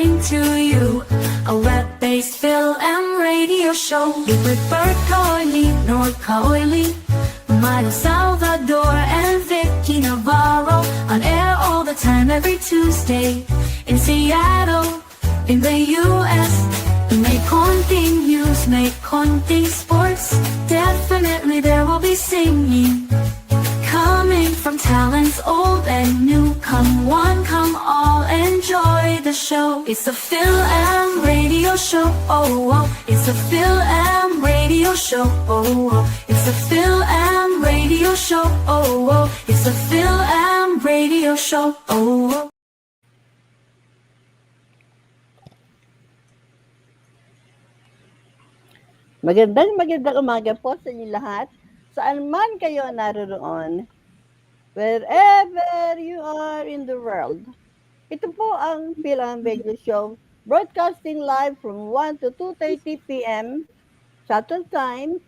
bring to you a web-based Fil-Am Radio Show with Bert Coily, NorbCam, Salvador, and Vicky, Navarro. On air all the time, every Tuesday in Seattle, in the U.S. May konting news, may konting sports. Definitely there will be singing, coming from talents old and new. Come one, come all, enjoy the show. It's a Fil-Am Radio Show. Oh, oh. It's a Fil-Am Radio Show. Oh, oh. It's a Fil-Am Radio Show. Oh, oh. It's a Fil-Am Radio Show. Oh, oh. Magandang umaga po sa inyo lahat, saan man kayo naroon, wherever you are in the world. Ito po ang Fil-Am Radio Show, broadcasting live from 1 to 2:30 p.m. Shuttle time.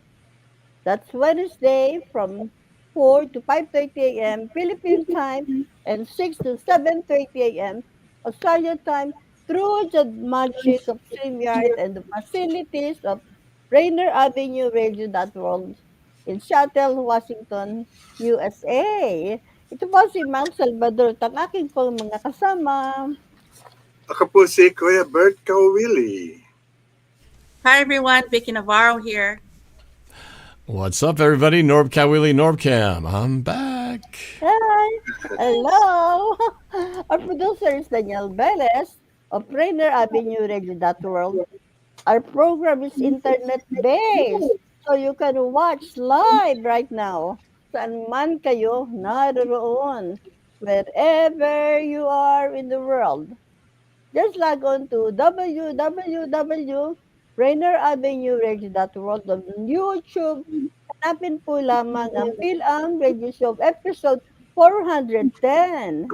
That's Wednesday from 4 to 5:30 a.m. Philippine time and 6 to 7:30 a.m. Australian time through the magic of StreamYard and the facilities of Rainier Avenue Radio World in Seattle, Washington, USA. Ito po si Mang Salvador, ang aking pong mga kasama. Ako po si Kuya Bert Kawili. Hi everyone, Vicky Navarro here. What's up everybody? NorbCam. I'm back. Hi. Hello. Our producer is Daniel Velez of Rainier Avenue Radio World. Our program is internet-based, so you can watch live right now. Saan man kayo naroon, wherever you are in the world. Just log on to www.rainieravenueradio.world on YouTube. Hanapin po lamang ang Fil-Am Radio Show episode 410.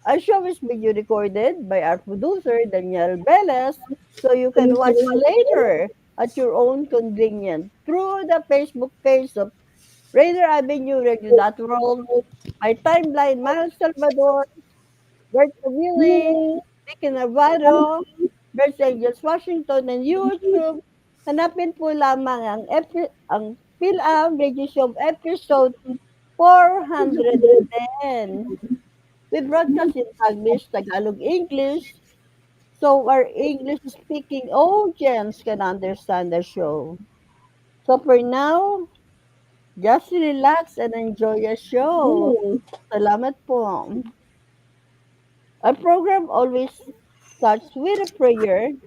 Our show is being recorded by our producer, Daniel Velez, so you can watch later at your own convenience through the Facebook page of Rainier Avenue Radio World, my timeline, Mang Salvador, Bert Willie, Vicky Navarro, Los Angeles, Washington, and YouTube. Hanapin po lamang ang Fil-Am Radio Show episode 410. We broadcast in English, Tagalog, English, so our English-speaking audience can understand the show. So for now, just relax and enjoy the show. Salamat po. Our program always starts with a prayer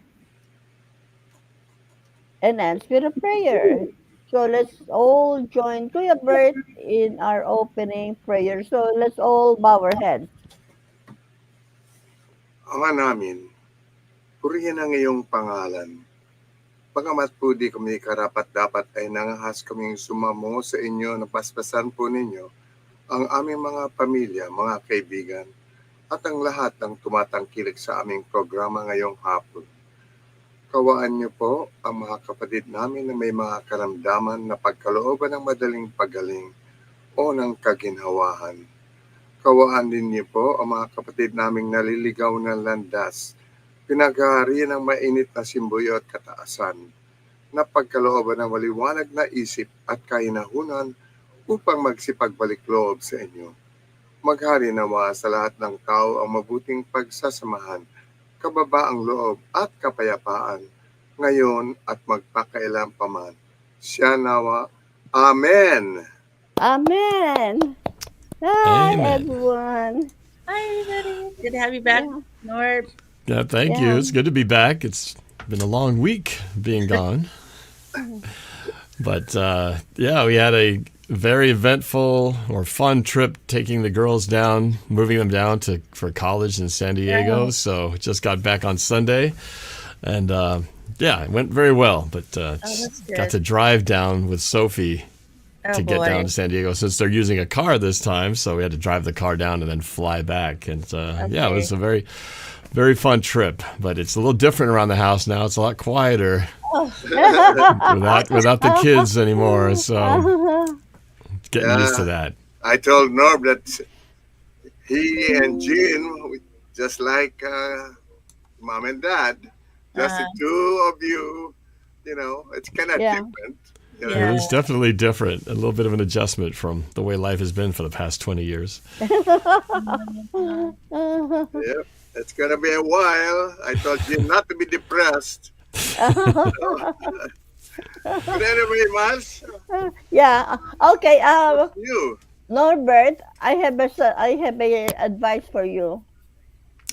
and ends with a prayer. So let's all join Kuya Bert in our opening prayer. So let's all bow our heads. Ama namin, purihin ang iyong pangalan. Pagamat po di kami karapat-dapat ay nangahas kaming sumamo sa inyo na paspasan po ninyo ang aming mga pamilya, mga kaibigan, at ang lahat ng tumatangkilik sa aming programa ngayong hapon. Kawaan niyo po ang mga kapatid namin na may mga karamdaman na pagkalooban ng madaling pagaling o ng kaginhawahan. Kawaan din niyo po ang mga kapatid naming naliligaw ng landas, pinag-aari ng mainit na simboyo at kataasan, na pagkalooban ng maliwanag na isip at kahinahunan upang magsipagbalik loob sa inyo. Maghari nawa sa lahat ng tao ang mabuting pagsasamahan, kababaang loob at kapayapaan, ngayon at magpakailan pa man. Siya nawa. Amen! Amen! Hi, Amen. everyone. Hi everybody. Good to have you back, Norb. Yeah, thank you. It's good to be back. It's been a long week being gone. But yeah, we had a very eventful or fun trip taking the girls down, moving them down for college in San Diego. So just got back on Sunday, and yeah, it went very well. But got to drive down with Sophie to get down to San Diego, since they're using a car this time. So we had to drive the car down and then fly back. And yeah, it was a very, very fun trip. But it's a little different around the house now. It's a lot quieter without the kids anymore. So getting used to that. I told Norb that he and Jean, just like mom and dad, just the two of you, it's kind of Yeah. different. It is definitely different. A little bit of an adjustment from the way life has been for the past 20 years. Yep, it's gonna be a while. I told you not to be depressed. But anyway, Mas, Yeah. Okay. you. Norbert, I have a advice for you.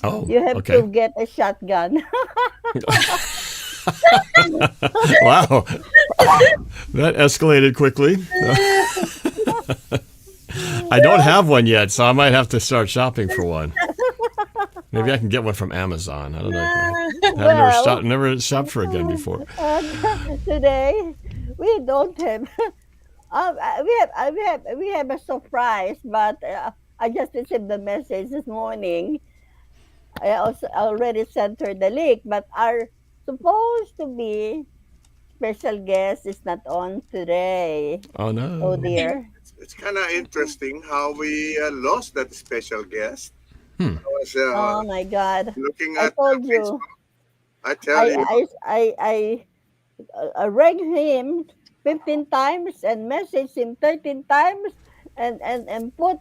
Oh, You have okay. to get a shotgun. Wow. That escalated quickly. I don't have one yet, so I might have to start shopping for one. Maybe I can get one from Amazon. I don't know. I've never shopped for a gun before. Today, we don't have. We have a surprise, but I just received the message this morning. I also already sent her the link, but our supposed to be special guest is not on today. Oh, Oh no. dear. It's kind of interesting how we lost that special guest. I was Oh my God. looking I at told you. Facebook. I tell you, I rang him 15 times and messaged him 13 times and put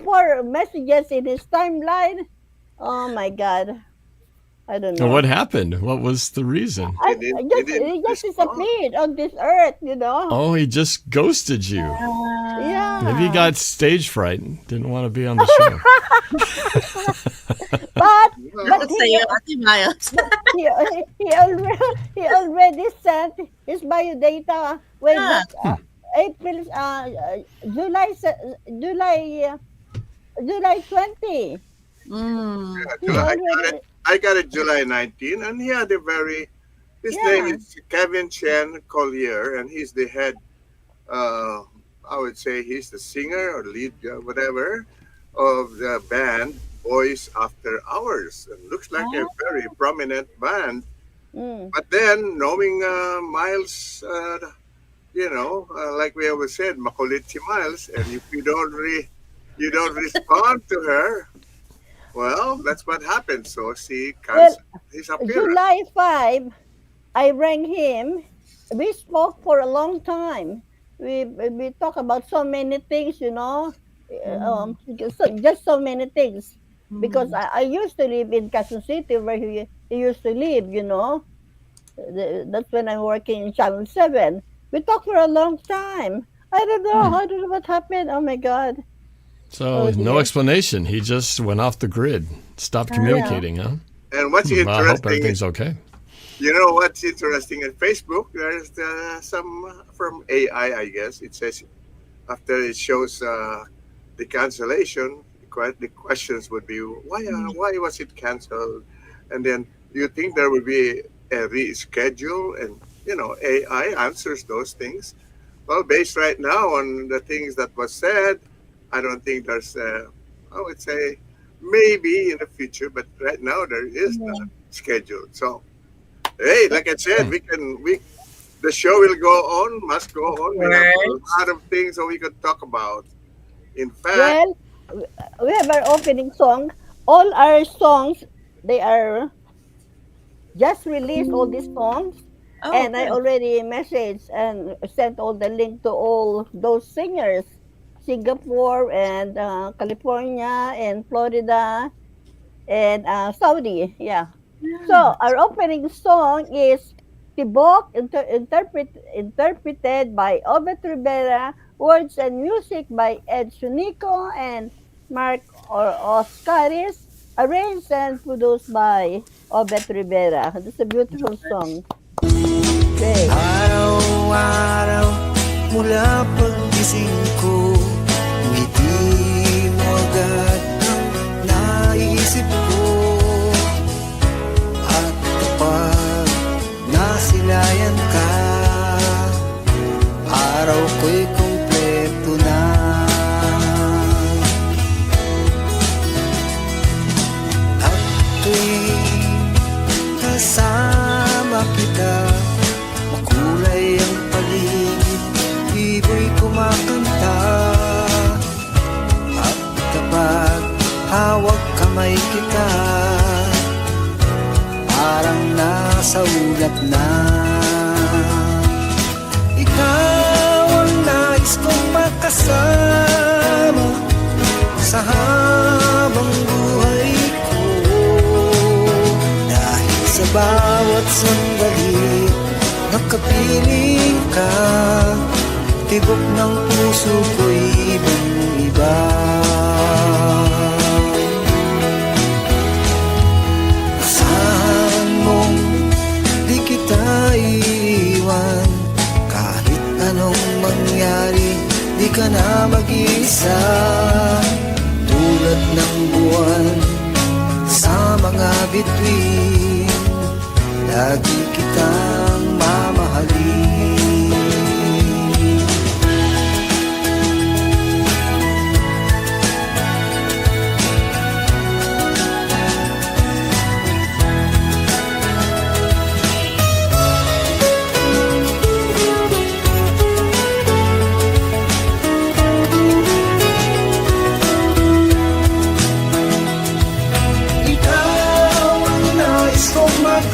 4 messages in his timeline. Oh my God. I don't And know. what happened? What was the reason? he didn't He just respond. disappeared on this earth, Oh, he just ghosted you. Yeah. Maybe he got stage fright and didn't want to be on the show. But Let's say Ate Miles. he already sent his biodata when April July 20. Mm. Yeah, He July, already I got it July 19, and he had his name is Kevin Chen Collier, and he's the head, I would say he's the singer or lead, whatever, of the band Boys After Hours. It looks like a very prominent band. Mm. But then, knowing Miles, like we always said, makulit si Miles, and if you don't respond to her, well, that's what happened. So she canceled his appearance. July 5, I rang him. We spoke for a long time. We talk about so many things, just so many things. Because I used to live in Quezon City where he used to live, That's when I'm working in Channel 7. We talked for a long time. I don't know what happened. Oh my God. So no dear. explanation. He just went off the grid, stopped communicating, huh? And what's Well, I hope interesting, everything's okay. you know what's interesting in Facebook? There's some from AI, I guess. It says after it shows the cancellation, the questions would be why was it canceled, and then you think there will be a reschedule, and AI answers those things. Well, based right now on the things that was said, I don't think there's I would say maybe in the future, but right now there is not scheduled. So hey, like I said, the show will go on, must go on. We have a lot of things that we could talk about. In fact, Well, we have our opening song. All our songs, they are just released, all these songs. And I already messaged and sent all the link to all those singers. Singapore and California and Florida and Saudi. Yeah. So our opening song is Tibok, interpreted by Obet Rivera, words and music by Ed Sunico and Mark Oscaris, arranged and produced by Obet Rivera. It's a beautiful song. Okay. Araw-araw mula paggising ko, ngiti mo agad ang naisip ko. At kapag nasilayan ka, araw ko'y kumpleto na. At tuwing kasama kita, makulay ang paligid, ibo'y kumakanta. At kapag hawak kamay kita, nakapiling ka, tibok ng puso ko'y ibang-iba. Asahan mong di kita iiwan, kahit anong mangyari, di ka na mag-isa. Tulad ng buwan sa mga bituin, lagi kitang mamahalin.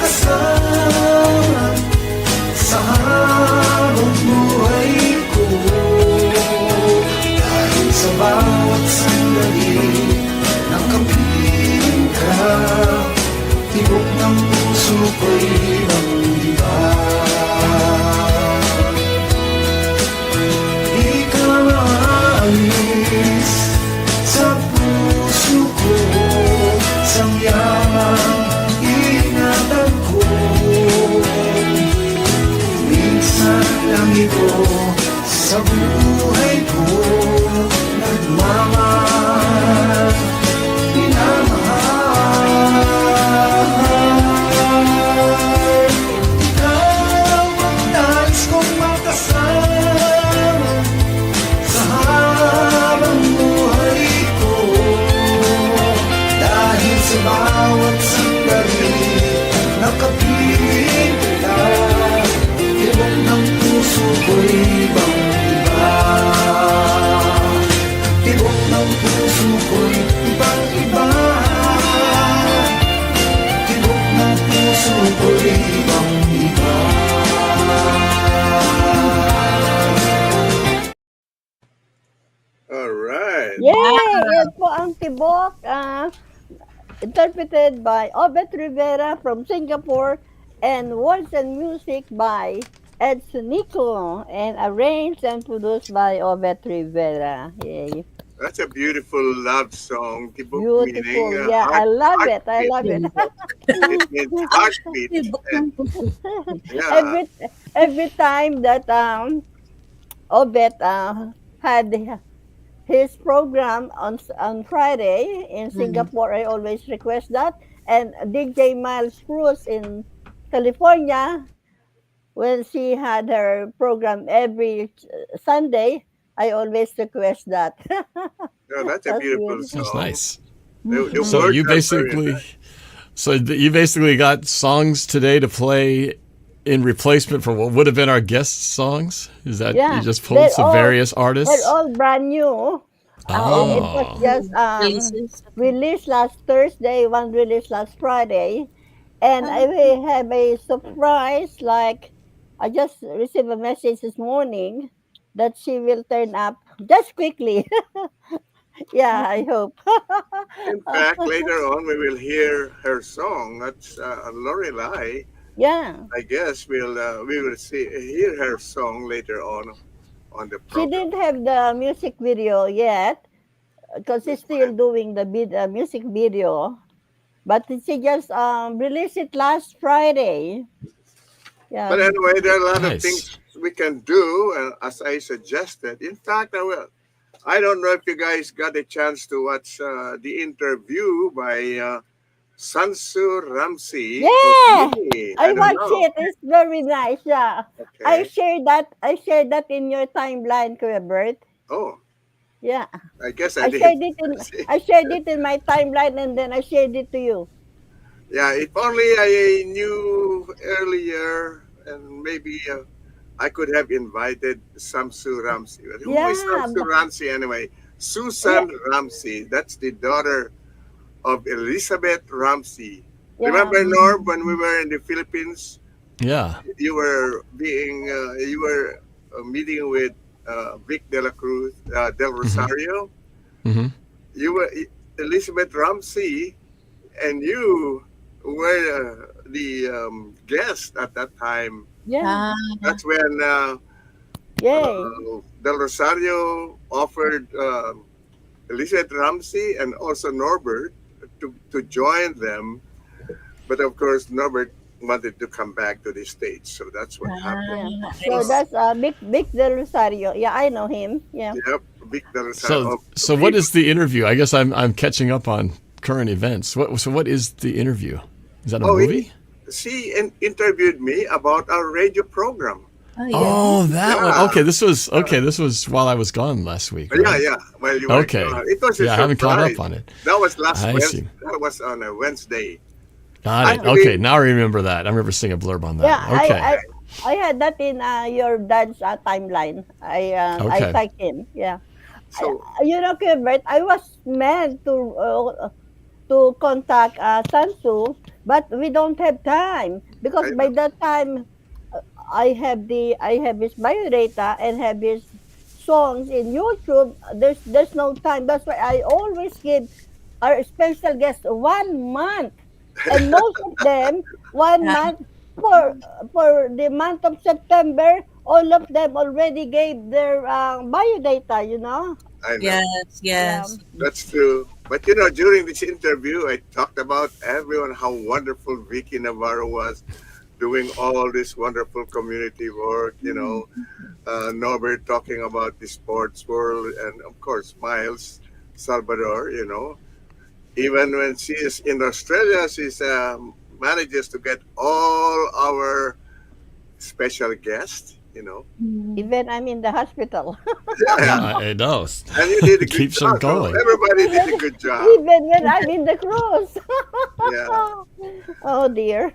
Magkasama sa habang buhay ko, dahil sa bawat sandali ng kapiling ka, tibok ng puso ko'y ibang-iba. Di ka maalis sa puso ko, sang yamang ingatan ko. Minsan lang ito sa buhay ko, nagmamahal, minamahal. Ikaw ang nais kong makasama sa habang buhay ko, dahil sa bawat sandali nakapiling kita, tibok ng puso ko'y ibang-iba. Tibok ng puso ko'y ibang-iba. Tibok ng puso ko'y ibang-iba. Alright. Yay! Yan po ang tibok. Interpreted by Obet Rivera from Singapore, and words and music by Ed Sunico, and arranged and produced by Obet Rivera. Yay. That's a beautiful love song. Tibok Beautiful. meaning Yeah, I love it. I heartbeat. love it. It means heartbeat. Tibok ng puso. Yeah. every time that Obet had his program on Friday in Singapore, I always request that. And DJ Miles Cruz in California, when she had her program every Sunday, I always request that. No, that's a That's beautiful beautiful. song. That's nice. The So words you are very basically, nice. you basically got songs today to play in replacement for what would have been our guest songs. Is that Yeah, you just pulled some various artists? they're all brand new. It was just Places. released last Thursday, one released last Friday. And I will have a surprise, like I just received a message this morning that she will turn up just quickly. Yeah, I hope. In fact, later on we will hear her song. That's Lorelai. Yeah. I guess we will hear her song later on the She program. didn't have the music video yet because she's still doing the music video. But she just released it last Friday. Yeah. But anyway, there are a lot of Nice. things we can do, as I suggested. In fact, I don't know if you guys got a chance to watch the interview by Sansu Ramsey. Yeah, Okay, I don't watched know. it. It's very nice. Yeah. I Okay. shared that. I shared that in your timeline, Kuya Bert. Oh, Yeah. I guess I I did. shared it in I shared it in my timeline, and then I shared it to you. Yeah, if only I knew earlier, and maybe I could have invited Samsu Ramsey. But who is Yeah, Samsu Ramsey anyway? Susan Ramsey. That's the daughter of Elizabeth Ramsey. Yeah. Remember, Norb, when we were in the Philippines, Yeah. you were meeting with Vic de la Cruz, del Rosario. Hmm. You were Elizabeth Ramsey, and you were the guest at that time Yeah. Ah, That's when Yay. Del Rosario offered Elizabeth Ramsey and also Norbert to join them. But of course, Norbert wanted to come back to the States. So that's what happened. Yeah. I So see. that's Big Del Rosario. Yeah, I know him. Yeah. Yep, Vic Del Rosario. So what is the interview? I guess I'm catching up on current events. What is the interview? Is that a Oh, movie? she interviewed me about our radio program. Oh, yeah. Oh, that Yeah. one. Okay, this was while I was gone last week. Yeah, right? yeah. Well, you were Okay. gone. It was a Yeah, I haven't caught surprise. up on it. That was last I Wednesday. see. That was on a Wednesday. Got it. Actually- Okay, now I remember that. I remember seeing a blurb on that. Yeah, Okay. I had that in your dad's timeline. I Okay. tagged him. Yeah. So You know, Kuya Bert, I was meant to contact Sansu, but we don't have time because I by that time I have his biodata and have his songs in YouTube. There's no time. That's why I always give our special guests 1 month, and most of them 1 month for the month of September. All of them already gave their biodata. You know. I know. Yes, yes. That's true. But you know, during this interview, I talked about everyone how wonderful Vicky Navarro was doing all this wonderful community work. You know, Norbert talking about the sports world, and of course, Miles Salvador. You know, even when she is in Australia, she's manages to get all our special guests. You know, Even I'm in the hospital. Yeah, it does. and you did a good Keeps them job. So going. everybody did a good job. Even when I'm in the cruise. Yeah. Oh dear.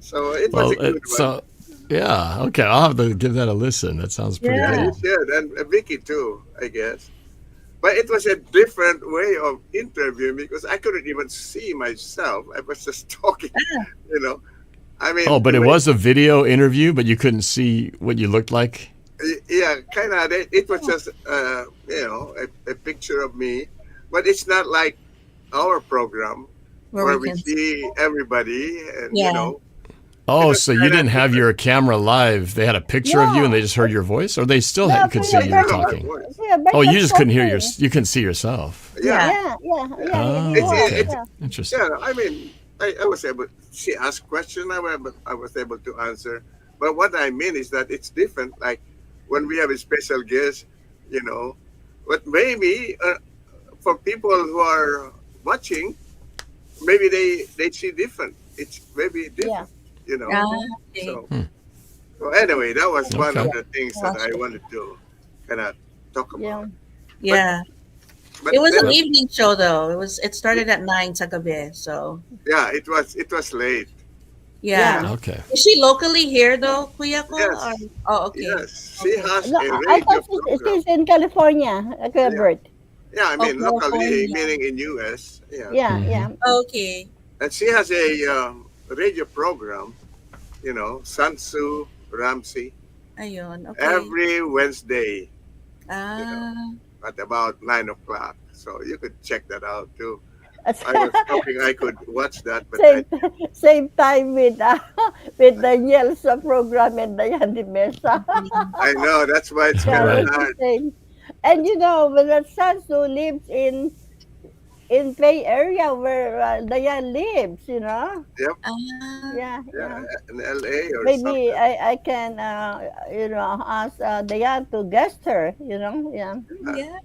So it was Well, a good one. yeah. Okay, I'll have to give that a listen. That sounds pretty Yeah, you cool. should, and Vicky too, I guess. But it was a different way of interviewing because I couldn't even see myself. I was just talking, you know. I mean, Oh, but it was a video interview, but you couldn't see what you looked like. yeah, kind of. It was just, you know, a picture of me, but it's not like our program where we can see everybody, and Yeah. you know, Oh, was so you kinda didn't have your camera live. They had a picture of you and they No. just heard your voice, or they still No, could Kuya see you were Bert. talking. Kuya Bert Oh, you was just couldn't hear talking. you couldn't see yourself. yeah, Yeah. Oh, He was, okay. yeah. Interesting. yeah. I mean, I was able. She asked questions. I was able to answer. But what I mean is that it's different. Like when we have a special guest, you know, but maybe for people who are watching, maybe they see different. It's maybe different, you know. Ah, okay. So anyway, that was one of Okay. the things that I wanted to kind of talk Yeah. about. Yeah. But It was then, an evening show though. It started at 9 sa gabi. So yeah, it was late. yeah. Okay. Is she locally here though, Kuya Ko? Yes. Oh, okay. Yes, she has No, a I radio thought program. she's in California, Kuya Yeah. Bert. Yeah, I mean locally, California. meaning in US. Yeah, Yeah. Okay. and she has a radio program. You know, Sansu Ramsey Ayun. Okay. every Wednesday Ah. at about 9 o'clock. So you could check that out too. I was Same, hoping I could watch that, but I, same time with Daniel's program and Diane de Mesa. I know that's why it's Yeah, kind Right. of it's the hard. same. And you know, when that Sansu lives in Bay Area where Diane lives, you know. Ah. Yeah. Yeah, in LA or Maybe something. I can ask Diane to guest her, you know. Yeah. Yeah.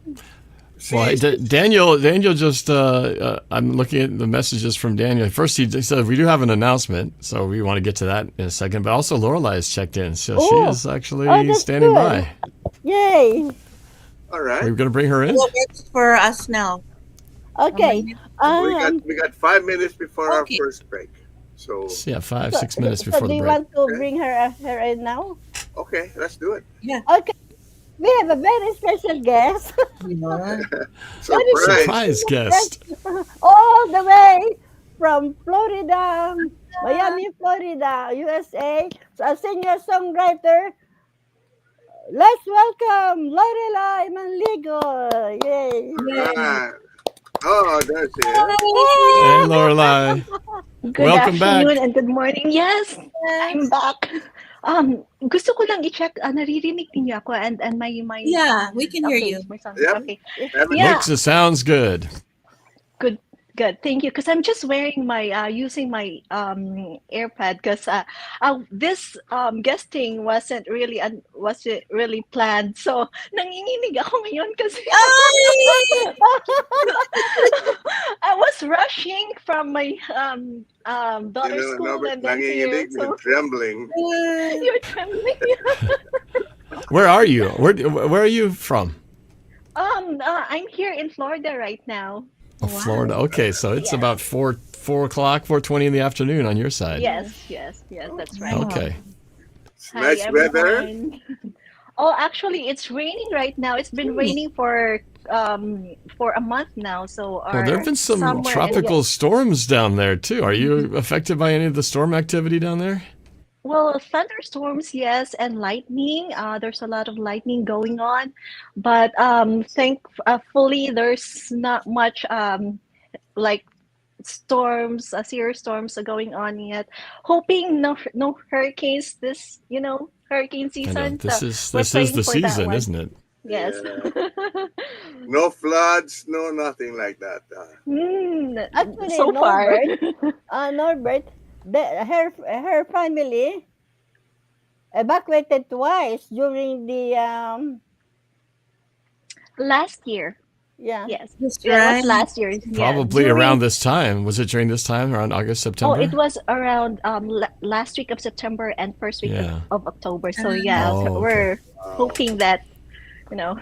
Well, Daniel just, I'm looking at the messages from Daniel. First, he said, we do have an announcement, so we want to get to that in a second. But also, Lorelai has checked in, so she Oh. is actually Oh, that's standing good. by. Yay. All Are right, we going to bring her in? What works for us now? Okay. we got 5 minutes before Okay. our first break. So Yeah, 6 minutes So before do the you break. want to Okay. bring her in now? okay, let's do it. Okay. We have a very special guest. Yeah. Surprise! Surprise guest. All the way from Florida, Miami, Florida, USA. So a singer songwriter. Let's welcome Lorelai Manligo. Yay. Ah. Oh, there she is. Hey, Lorelai. Good Welcome back. afternoon and good morning. Yes, I'm back. Gusto ko lang i-check, naririnig niyo ako and my Yeah, we can hear you. updates, my sound. Yep. Okay. Everything. Yeah. Looks and sounds good. Good. Thank you. Because I'm just wearing my using my AirPod because this guesting wasn't really planned. So nanginginig ako ngayon kasi Ay! I was rushing from my daughter's You know, school Norbert, and then here. nanginginig, So trembling. you're trembling. Where are you? Where are you from? I'm here in Florida right now. Oh, Florida. Okay, so it's Yes. about 4:20 in the afternoon on your side. Yes, that's right. Okay. It's Hi, nice weather. everyone. Oh, actually, it's raining right now. It's been raining for a month now. So Well, there have been some somewhere in- tropical storms down there too. Are you affected by any of the storm activity down there? Well, thunderstorms, yes, and lightning. There's a lot of lightning going on, but thankfully there's not much like storms, serious storms are going on yet. Hoping no hurricanes this hurricane I know. season. This So is we're this is praying the for that season, one. isn't it? Yes. No floods, no nothing like that. Actually, So far. Norbert, her family evacuated twice during the Last year. yeah. Yes. That's Yeah, it right. was last year. Yeah, Probably during- around this time. Was it during this time, around August, Oh, September? it was around last week of September and first week Yeah. of October. So yeah, Oh, okay. we're hoping that no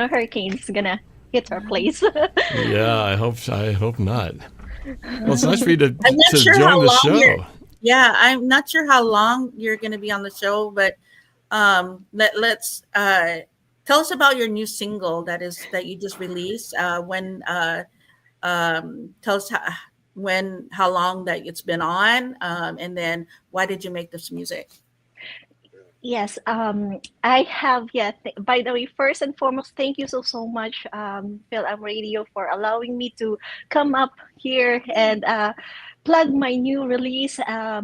hurricane's gonna hit our place. Yeah, I hope not. Well, it's nice for you to I'm not sure join how the long show. Yeah, I'm not sure how long you're going to be on the show, but let's tell us about your new single that you just released. Tell us how long that it's been on, and then why did you make this music? Yes, I have. Yeah. By the way, first and foremost, thank you so much, Fil-Am Radio, for allowing me to come up here and plug my new release,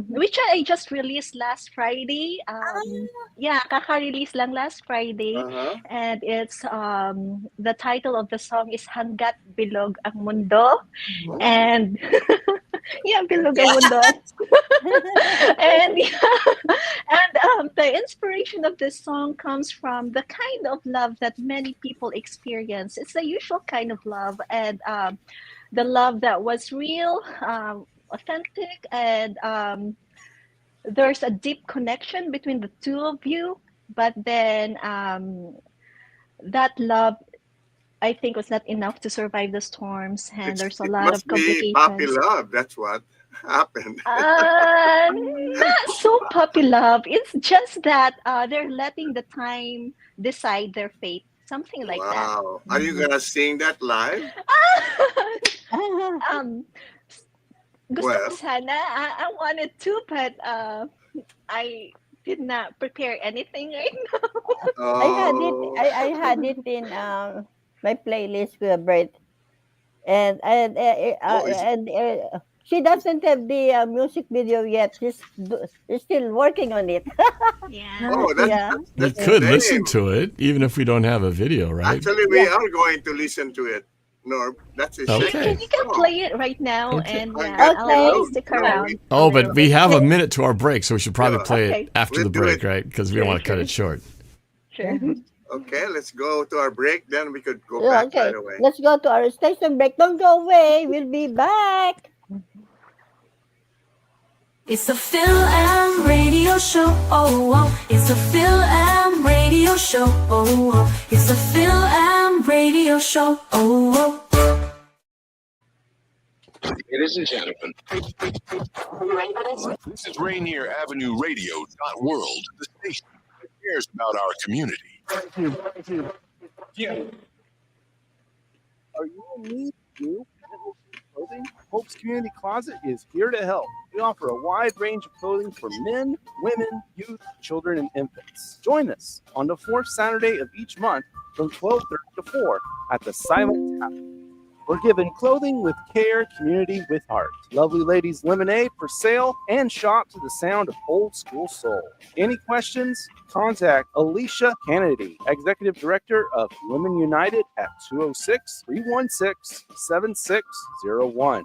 which I just released last Friday. Yeah, kaka-release lang last Friday, Uh-huh. and it's the title of the song is Hanggat Bilog ang Mundo, and yeah, Bilog ang Mundo. and the inspiration of this song comes from the kind of love that many people experience. It's the usual kind of love, and the love that was real, authentic, and there's a deep connection between the two of you. But then that love, I think, was not enough to survive the storms, and there's a It lot must of be puppy complications. love. That's what happened. Not so puppy love. It's just that they're letting the time decide their fate. Something like that. Wow. Are you gonna sing that live? Gusto Well. ko sana. I wanted to, but I did not prepare anything right now. I had it. Oh. I had it in my playlist, Kuya Bert, and she doesn't have the music video yet. She's still working on it. Yeah. Oh, that's, Yeah. We that's could the listen name. to it, even if we don't have a video, right? Actually, we are going to listen to it. Norb, that's a Okay. second You can song. play it right now, Okay. and Okay. I'll stick around. Oh, but we have a minute to our break, so we should probably Yeah. play Okay. it after We'll the do break, it. right? Because we don't want to cut it short. Sure. Okay, let's go to our break. Then we could go Yeah, back okay, right away. let's go to our station break. Don't go away. We'll be back. It's the Fil-Am Radio Show. Oh, oh. It's the Fil-Am Radio Show. Oh, oh. It's the Fil-Am Radio Show. Oh, oh. Ladies and gentlemen, this is Rainier Avenue Radio .world, the station that cares about our community. Are you in need of new clothing? Hope's Community Closet is here to help. We offer a wide range of clothing for men, women, youth, children, and infants. Join us on the fourth Saturday of each month from 12:30 to 4 at the Silent Tap. We're giving clothing with care, community with heart. Lovely Ladies Lemonade for sale and shop to the sound of old school soul. Any questions? Contact Alicia Kennedy, Executive Director of Women United at 206-316-7601.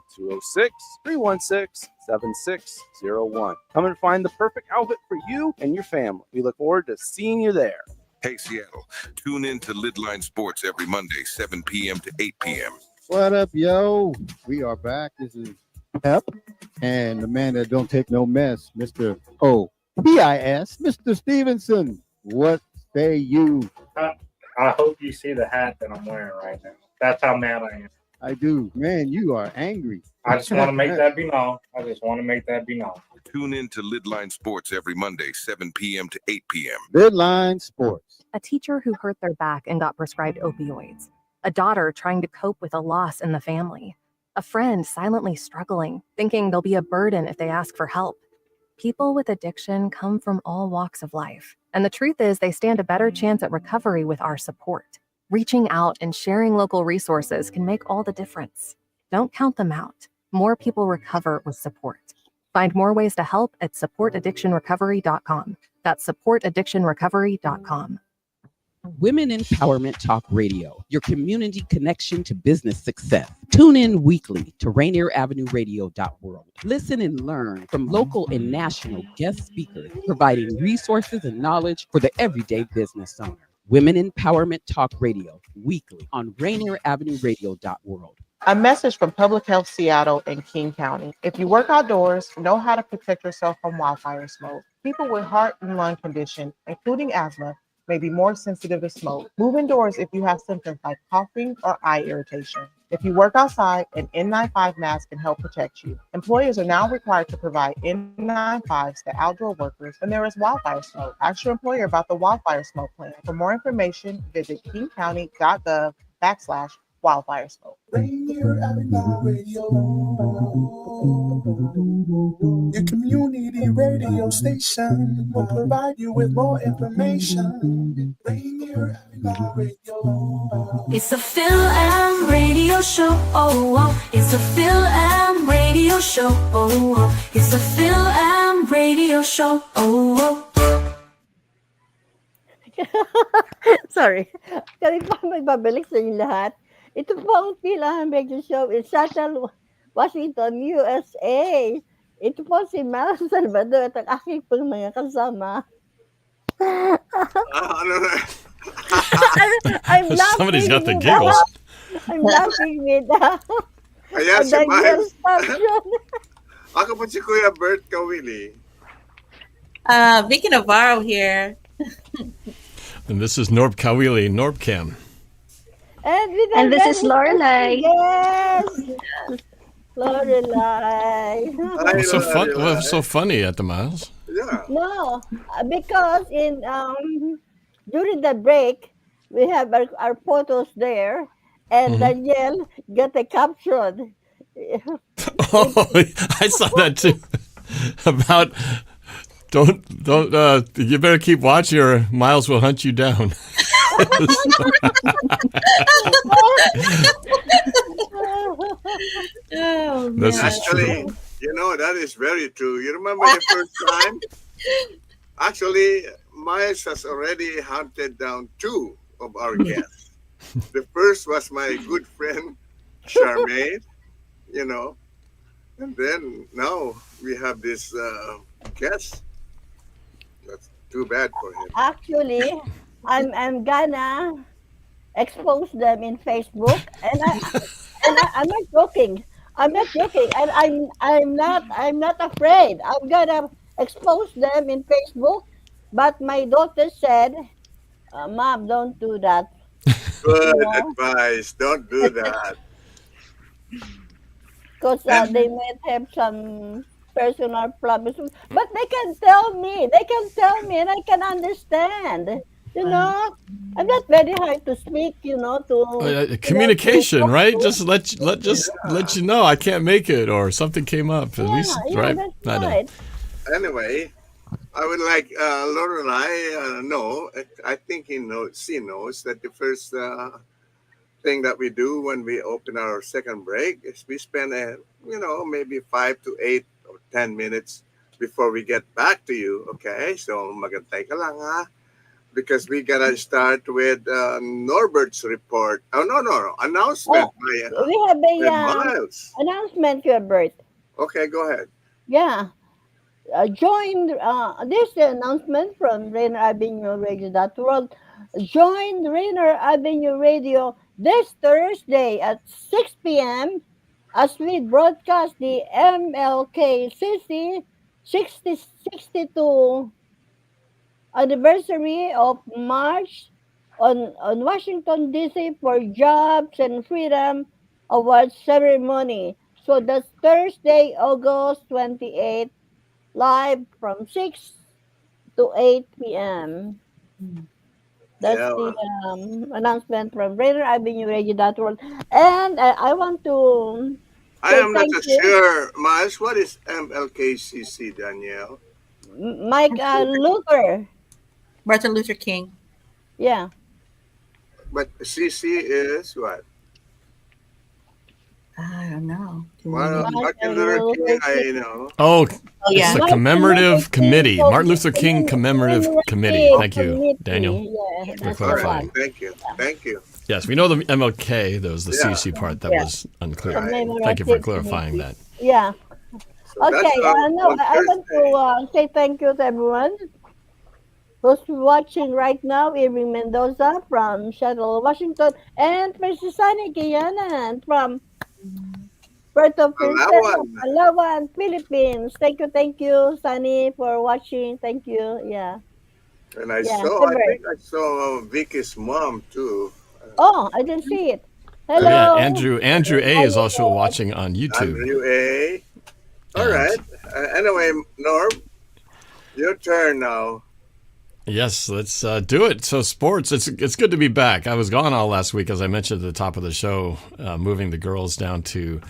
206-316-7601. Come and find the perfect outfit for you and your family. We look forward to seeing you there. Hey, Seattle, tune in to Lidline Sports every Monday, 7 p.m. to 8 p.m. What up, yo? We are back. This is Pep, and the man that don't take no mess, Mr. O-P-I-S, Mr. Stevenson. What say you? I hope you see the hat that I'm wearing right now. That's how mad I am. I do. Man, you are angry. I just want to make that be known. Tune in to Lidline Sports every Monday, 7 p.m. to 8 p.m. Midline Sports. A teacher who hurt their back and got prescribed opioids. A daughter trying to cope with a loss in the family. A friend silently struggling, thinking they'll be a burden if they ask for help. People with addiction come from all walks of life, and the truth is they stand a better chance at recovery with our support. Reaching out and sharing local resources can make all the difference. Don't count them out. More people recover with support. Find more ways to help at supportaddictionrecovery.com. That's supportaddictionrecovery.com. Women Empowerment Talk Radio, your community connection to business success. Tune in weekly to Rainier Avenue Radio.world. Listen and learn from local and national guest speakers, providing resources and knowledge for the everyday business owner. Women Empowerment Talk Radio, weekly on Rainier Avenue Radio.world. A message from Public Health Seattle and King County. If you work outdoors, know how to protect yourself from wildfire smoke. People with heart and lung conditions, including asthma, may be more sensitive to smoke. Move indoors if you have symptoms like coughing or eye irritation. If you work outside, an N95 mask can help protect you. Employers are now required to provide N95s to outdoor workers when there is wildfire smoke. Ask your employer about the wildfire smoke plan. For more information, visit kingcounty.gov/wildfire smoke. Rainier Avenue Radio, your community radio station will provide you with more information. Rainier Avenue Radio. It's a Fil-Am Radio Show. Oh, oh. It's a Fil-Am Radio Show. Oh, oh. It's a Fil-Am Radio Show. Oh, oh. Sorry. Kami pa magbabalik sa inyo lahat. Ito po ang Fil-Am Radio Show in Seattle, Washington, USA. Ito po si Mal Salvador at ang aking pong mga kasama. I'm laughing. Somebody's got the giggles. I'm laughing with Ayan si Miles. Station. Ako po si Kuya Bert Kawili. Vicky Navarro here. And this is NorbCam. And this is Lorelai. Yes. Lorelai. What's so funny at the Miles? Yeah. No, because during the break, we have our photos there, and Danielle got a caption. Oh, I saw that too. About don't you better keep watching or Miles will hunt you down. Actually, that is very true. You remember the first time? Actually, Miles has already hunted down two of our guests. The first was my good friend, Charmaine, and then now we have this guest. That's too bad for him. Actually, I'm gonna expose them in Facebook, and I'm not joking. I'm not joking, and I'm not afraid. I'm gonna expose them in Facebook. But my daughter said, "Mom, don't do that." Good advice. Don't do that. Because they might have some personal problems. But they can tell me, and I can understand. I'm not very hard to speak. Communication, right? Just let you know I can't make it or something came up. At least, right? That's right. Anyway, I would like Lorelai know. I think she knows that the first thing that we do when we open our second break is we spend, maybe 5 to 8 or 10 minutes before we get back to you. Okay, so magantay ka lang ha. Because we gotta start with Norbert's report. Oh, no. Announcement we have by a Miles. announcement, Kuya Bert. Okay, go ahead. Yeah. Join this announcement from Rainier Avenue Radio.world. Join Rainier Avenue Radio this Thursday at 6 p.m. as we broadcast the MLKCC 62 anniversary of March on Washington, D.C. for Jobs and Freedom Awards ceremony. So that's Thursday, August 28th, live from 6 to 8 p.m. That's the announcement from Rainier Avenue Radio.world. And I want to I am not sure, Miles. What is MLKCC, Danielle? Mike Luther. Martin Luther King. Yeah. But CC is what? I don't know. Well, Martin Luther King, I know. Oh, yeah. It's the commemorative committee. Martin Luther King Commemorative Committee. Thank you, Daniel, for clarifying. Thank you. Yes, we know the MLK. There was the CC part that was unclear. Thank you for clarifying that. Yeah. So Okay. I want to say thank you to everyone who's watching right now. Irving Mendoza from Seattle, Washington, and Mrs. Sunny Guiana from Puerto Princesa, Palawan, Philippines. Thank you, Sunny, for watching. Thank you. Yeah. And I think I saw Vicky's mom too. Oh, I didn't see it. Oh, Hello. yeah, Andrew A is also watching on YouTube. Andrew A. All right. Anyway, Norm, your turn now. Yes, let's do it. So sports, it's good to be back. I was gone all last week, as I mentioned at the top of the show, moving the girls down to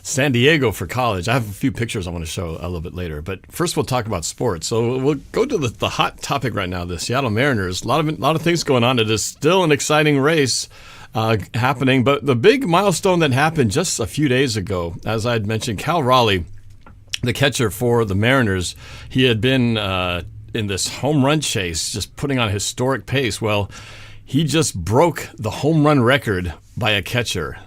San Diego for college. I have a few pictures I want to show a little bit later, but first we'll talk about sports. So we'll go to the hot topic right now, the Seattle Mariners. A lot of things going on. It is still an exciting race happening, but the big milestone that happened just a few days ago, as I had mentioned, Cal Raleigh, the catcher for the Mariners, he had been in this home run chase, just putting on a historic pace. Well, he just broke the home run record by a catcher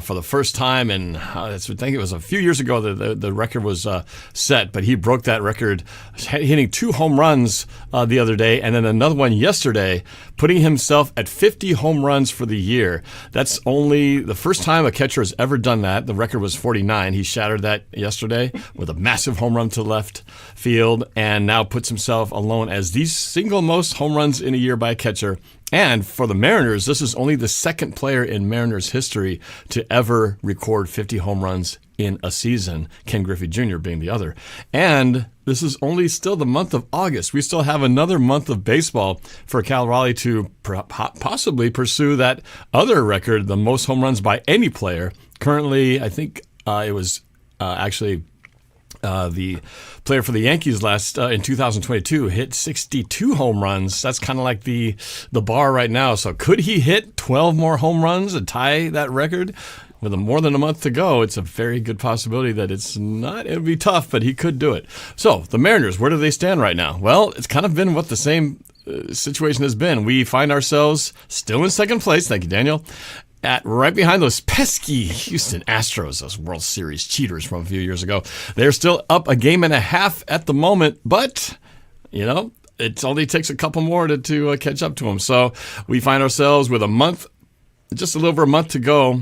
for the first time, and I think it was a few years ago that the record was set, but he broke that record, hitting 2 home runs the other day, and then another one yesterday, putting himself at 50 home runs for the year. That's only the first time a catcher has ever done that. The record was 49. He shattered that yesterday with a massive home run to left field, and now puts himself alone as the single most home runs in a year by a catcher. And for the Mariners, this is only the second player in Mariners history to ever record 50 home runs in a season, Ken Griffey Jr. being the other. And this is only still the month of August. We still have another month of baseball for Cal Raleigh to possibly pursue that other record, the most home runs by any player. Currently, I think it was actually the player for the Yankees in 2022 hit 62 home runs. That's kind of like the bar right now. So could he hit 12 more home runs and tie that record? With more than a month to go, it's a very good possibility that it would be tough, but he could do it. So the Mariners, where do they stand right now? Well, it's kind of been what the same situation has been. We find ourselves still in second place. Thank you, Daniel. Right behind those pesky Houston Astros, those World Series cheaters from a few years ago. They're still up a game and a half at the moment, but, it only takes a couple more to catch up to them. So we find ourselves with just a little over a month to go,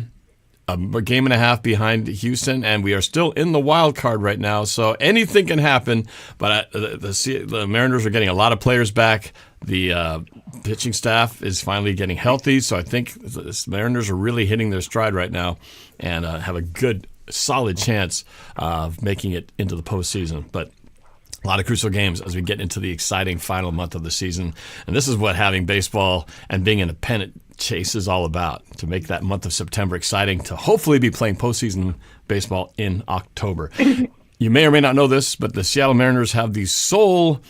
a game and a half behind Houston, and we are still in the wild card right now. So anything can happen, but the Mariners are getting a lot of players back. The pitching staff is finally getting healthy, so I think the Mariners are really hitting their stride right now and have a good, solid chance of making it into the postseason. But a lot of crucial games as we get into the exciting final month of the season. And this is what having baseball and being in a pennant chase is all about, to make that month of September exciting, to hopefully be playing postseason baseball in October. You may or may not know this, but the Seattle Mariners have the sole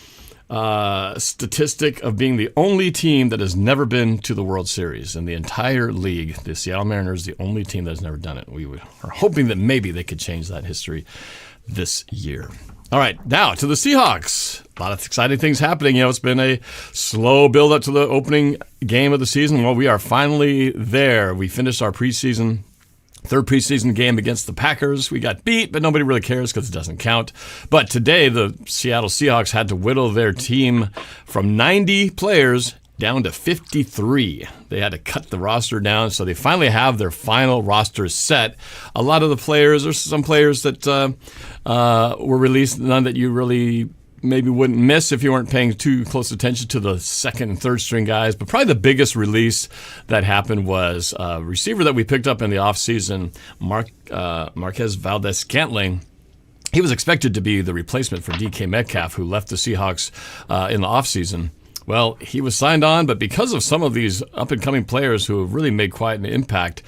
statistic of being the only team that has never been to the World Series in the entire league. The Seattle Mariners, the only team that has never done it. We are hoping that maybe they could change that history this year. All right, now to the Seahawks. A lot of exciting things happening. It's been a slow build up to the opening game of the season. Well, we are finally there. We finished our third preseason game against the Packers. We got beat, but nobody really cares because it doesn't count. But today, the Seattle Seahawks had to whittle their team from 90 players down to 53. They had to cut the roster down, so they finally have their final roster set. A lot of the players, there's some players that were released, none that you really maybe wouldn't miss if you weren't paying too close attention to the second and third string guys. But probably the biggest release that happened was a receiver that we picked up in the offseason, Marquez Valdez-Scantling. He was expected to be the replacement for DK Metcalf, who left the Seahawks in the offseason. Well, he was signed on, but because of some of these up-and-coming players who have really made quite an impact,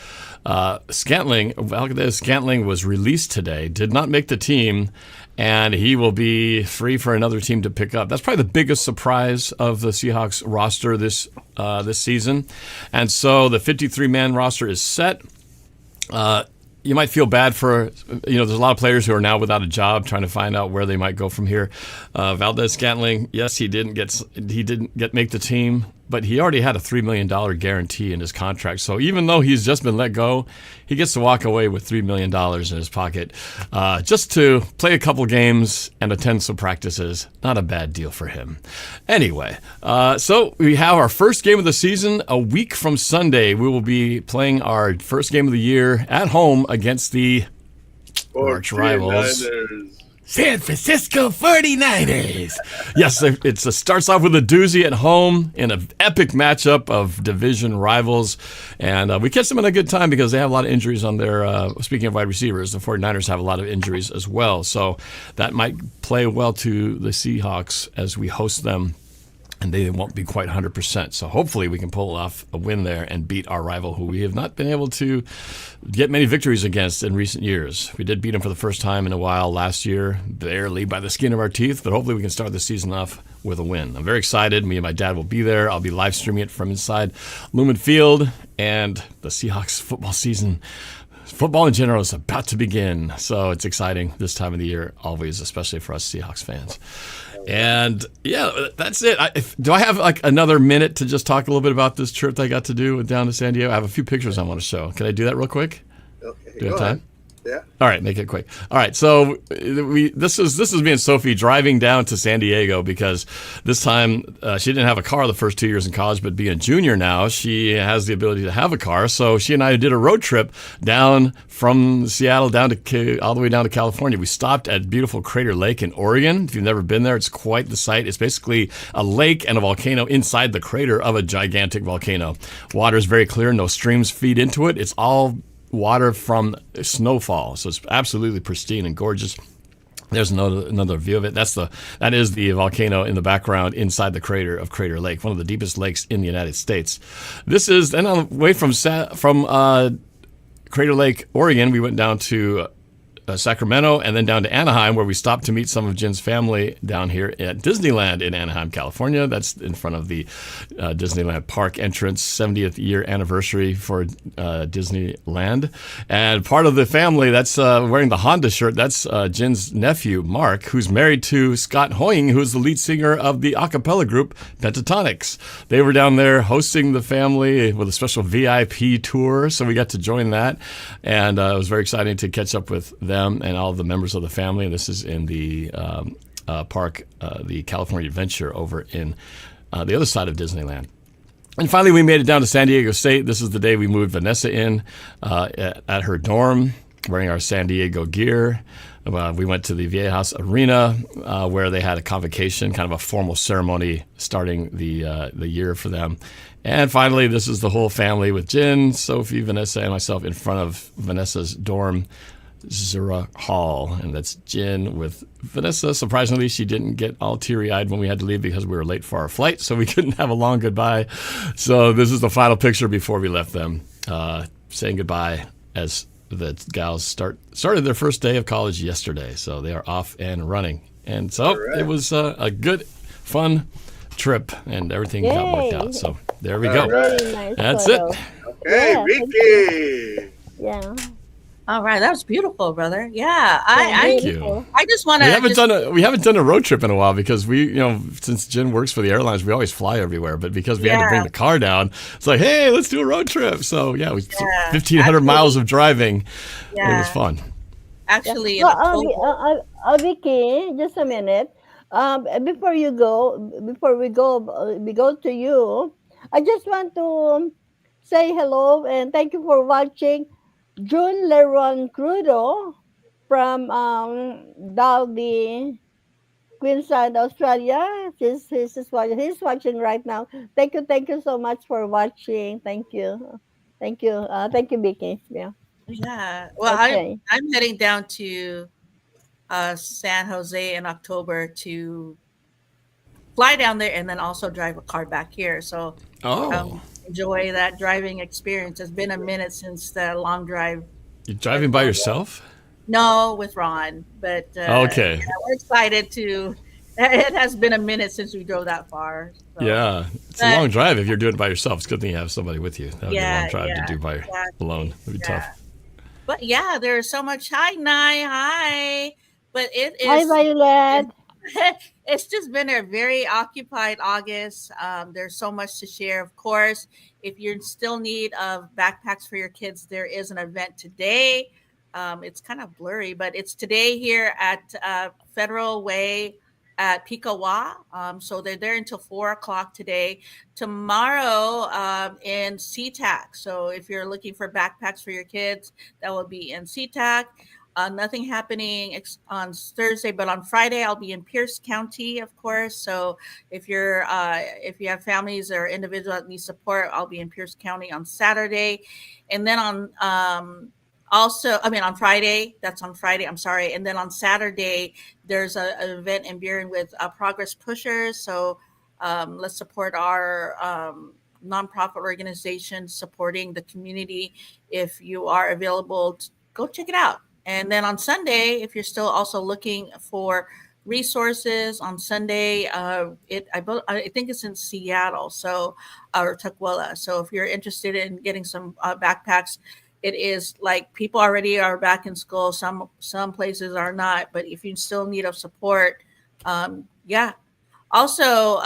Valdez-Scantling was released today, did not make the team, and he will be free for another team to pick up. That's probably the biggest surprise of the Seahawks roster this season. And so the 53-man roster is set. You might feel bad for, there's a lot of players who are now without a job trying to find out where they might go from here. Valdez-Scantling, yes, he didn't make the team, but he already had a $3 million guarantee in his contract. So even though he's just been let go, he gets to walk away with $3 million in his pocket just to play a couple games and attend some practices. Not a bad deal for him. Anyway, so we have our first game of the season a week from Sunday. We will be playing our first game of the year at home against the arch rivals, San Francisco 49ers. Yes, it starts off with a doozy at home in an epic matchup of division rivals. And we catch them in a good time because they have a lot of injuries on their, speaking of wide receivers, the 49ers have a lot of injuries as well. So that might play well to the Seahawks as we host them. And they won't be quite 100%. So hopefully we can pull off a win there and beat our rival, who we have not been able to get many victories against in recent years. We did beat them for the first time in a while last year, barely by the skin of our teeth, but hopefully we can start the season off with a win. I'm very excited. Me and my dad will be there. I'll be live streaming it from inside Lumen Field, and the Seahawks football season, football in general, is about to begin. So it's exciting this time of the year, always, especially for us Seahawks fans. And yeah, that's it. Do I have like another minute to just talk a little bit about this trip that I got to do down to San Diego? I have a few pictures I want to show. Can I do that real quick? Okay, do you have time? Ahead. Yeah. All right, make it quick. All right, so this is me and Sophie driving down to San Diego because this time she didn't have a car the first 2 years in college, but being a junior now, she has the ability to have a car. So she and I did a road trip down from Seattle all the way down to California. We stopped at beautiful Crater Lake in Oregon. If you've never been there, it's quite the sight. It's basically a lake and a volcano inside the crater of a gigantic volcano. Water is very clear. No streams feed into it. It's all water from snowfall, so it's absolutely pristine and gorgeous. There's another view of it. That is the volcano in the background inside the crater of Crater Lake, one of the deepest lakes in the United States. This is then on the way from Crater Lake, Oregon. We went down to Sacramento and then down to Anaheim, where we stopped to meet some of Jin's family down here at Disneyland in Anaheim, California. That's in front of the Disneyland Park entrance, 70th year anniversary for Disneyland. And part of the family that's wearing the Honda shirt, that's Jin's nephew, Mark, who's married to Scott Hoying, who's the lead singer of the a cappella group Pentatonics. They were down there hosting the family with a special VIP tour, so we got to join that. And it was very exciting to catch up with them and all of the members of the family. This is in the park, the California Adventure over in the other side of Disneyland. And finally, we made it down to San Diego State. This is the day we moved Vanessa in at her dorm, wearing our San Diego gear. We went to the Viejas Arena where they had a convocation, kind of a formal ceremony starting the year for them. And finally, this is the whole family with Jin, Sophie, Vanessa, and myself in front of Vanessa's dorm, Zura Hall, and that's Jin with Vanessa. Surprisingly, she didn't get all teary-eyed when we had to leave because we were late for our flight, so we couldn't have a long goodbye. So this is the final picture before we left them, saying goodbye as the gals started their first day of college yesterday. So they are off and running. And so It was a good fun trip, and everything got worked out. Yay. So there we All go. Very nice That's it. photo. Okay, Yeah, thank Vicky. Yeah. All right, that was beautiful, brother. Yeah, Thank beautiful. you. I just want We to haven't done a road trip in a while because since Jen works for the airlines, we always fly everywhere. But because we had to bring the car down, it's like, hey, let's do a road trip. So yeah, it was 1,500 miles of driving. It was fun. Actually, in Well, October. Vicky, just a minute. Before we go to you. I just want to say hello and thank you for watching June Leron Crudo from Dalby, Queensland, Australia. He's watching right now. Thank you so much for watching. Thank you. Thank you. Thank you, Vicky. Yeah. Yeah. Well, Okay. I'm heading down to San Jose in October to fly down there and then also drive a car back here. So enjoy that driving experience. It's been a minute since the long drive. You're driving by yourself? No, with Ron, but Okay. yeah, we're excited to. It has been a minute since we drove that far. So. Yeah, it's a long drive if you're doing it by yourself. It's a good thing you have somebody with you. That would be a long drive to do by alone. It'd be tough. But yeah, there's so much. Hi, Nye. Hi. But it is. Hi, Violet. It's just been a very occupied August. There's so much to share. Of course, if you're still in need of backpacks for your kids, there is an event today. It's kind of blurry, but it's today here at Federal Way at Pikawa. So they're there until 4 o'clock today. Tomorrow in SeaTac. So if you're looking for backpacks for your kids, that will be in SeaTac. Nothing happening on Thursday, but on Friday I'll be in Pierce County, of course. So if you have families or individuals that need support, I'll be in Pierce County on Saturday, and then on on Friday. That's on Friday. I'm sorry, and then on Saturday there's an event in Buren with Progress Pushers. So let's support our nonprofit organization supporting the community. If you are available, go check it out. And then on Sunday, if you're still also looking for resources on Sunday, I think it's in Seattle, or Tukwila. So if you're interested in getting some backpacks, it is like people already are back in school. Some places are not, but if you still need of support, yeah. Also,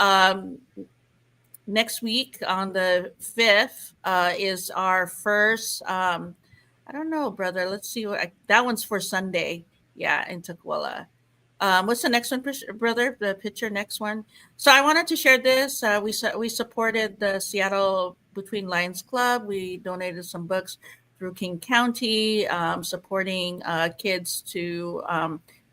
next week on the 5th is our first. I don't know, brother. Let's see that one's for Sunday. Yeah, in Tukwila. What's the next one, brother? The picture next one. So I wanted to share this. We supported the Seattle Between Lines Club. We donated some books through King County, supporting kids to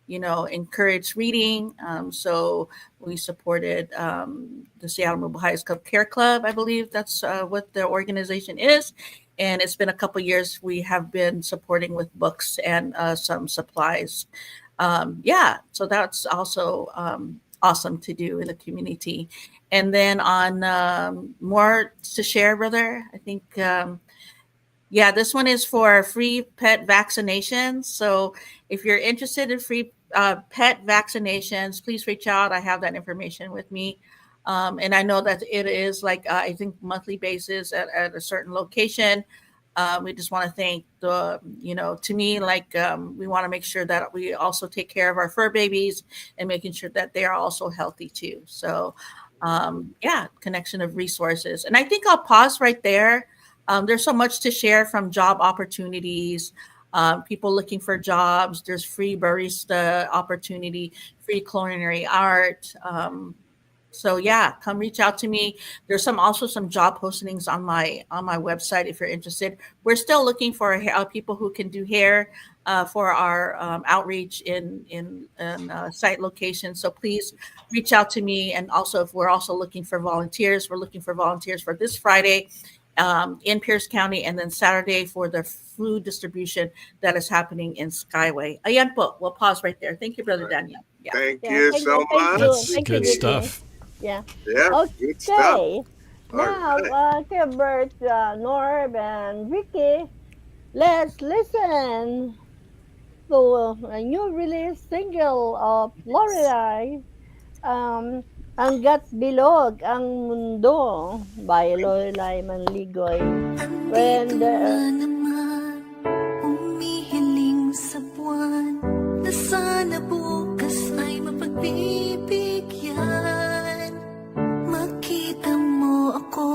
encourage reading. So we supported the Seattle Mobile High School Care Club. I believe that's what the organization is. And it's been a couple years we have been supporting with books and some supplies. So that's also awesome to do in the community. And then on more to share, brother, I think, this one is for free pet vaccinations. So if you're interested in free pet vaccinations, please reach out. I have that information with me. And I know that it is I think monthly basis at a certain location. We just want to thank to me, we want to make sure that we also take care of our fur babies and making sure that they are also healthy too. So, connection of resources. And I think I'll pause right there. There's so much to share, from job opportunities, people looking for jobs. There's free barista opportunity, free culinary art. So come reach out to me. There's also some job postings on my website if you're interested. We're still looking for people who can do hair for our outreach in site locations. So please reach out to me. And also, if we're also looking for volunteers, we're looking for volunteers for this Friday in Pierce County, and then Saturday for the food distribution that is happening in Skyway. Ayan po. We'll pause right there. Thank you, Brother Daniel. Yeah. Thank you so much. That's good stuff. Yeah. Yeah, good stuff. Okay. Now, Kuya Bert, Norb, and Vicky, let's listen to a new release single of Lorelai, Hangga't bilog ang mundo by Lorelai Manligoy. When Andito the nga naman, umihiling sa buwan na sana bukas ay mapagbibigyan. Makita mo ako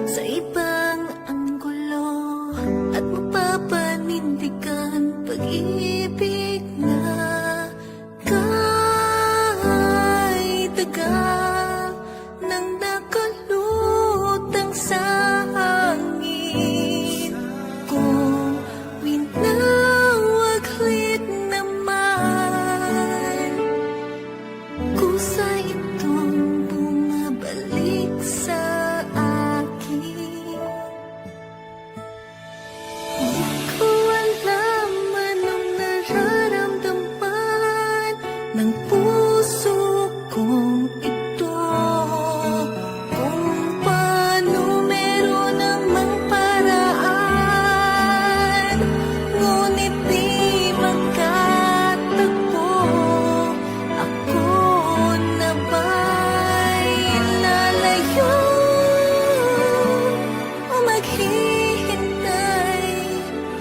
sa ibang anggulo at mapapanindigan pag-ibig na kahit tagal nang nakalutang sa hangin. Kung winawaglit naman, kusa itong bumabalik sa akin. Di ko alam anong nararamdaman ng puso kong ito. Kung paano meron namang paraan, ngunit di magkatagpo. Ako na ba'y lalayo o maghihintay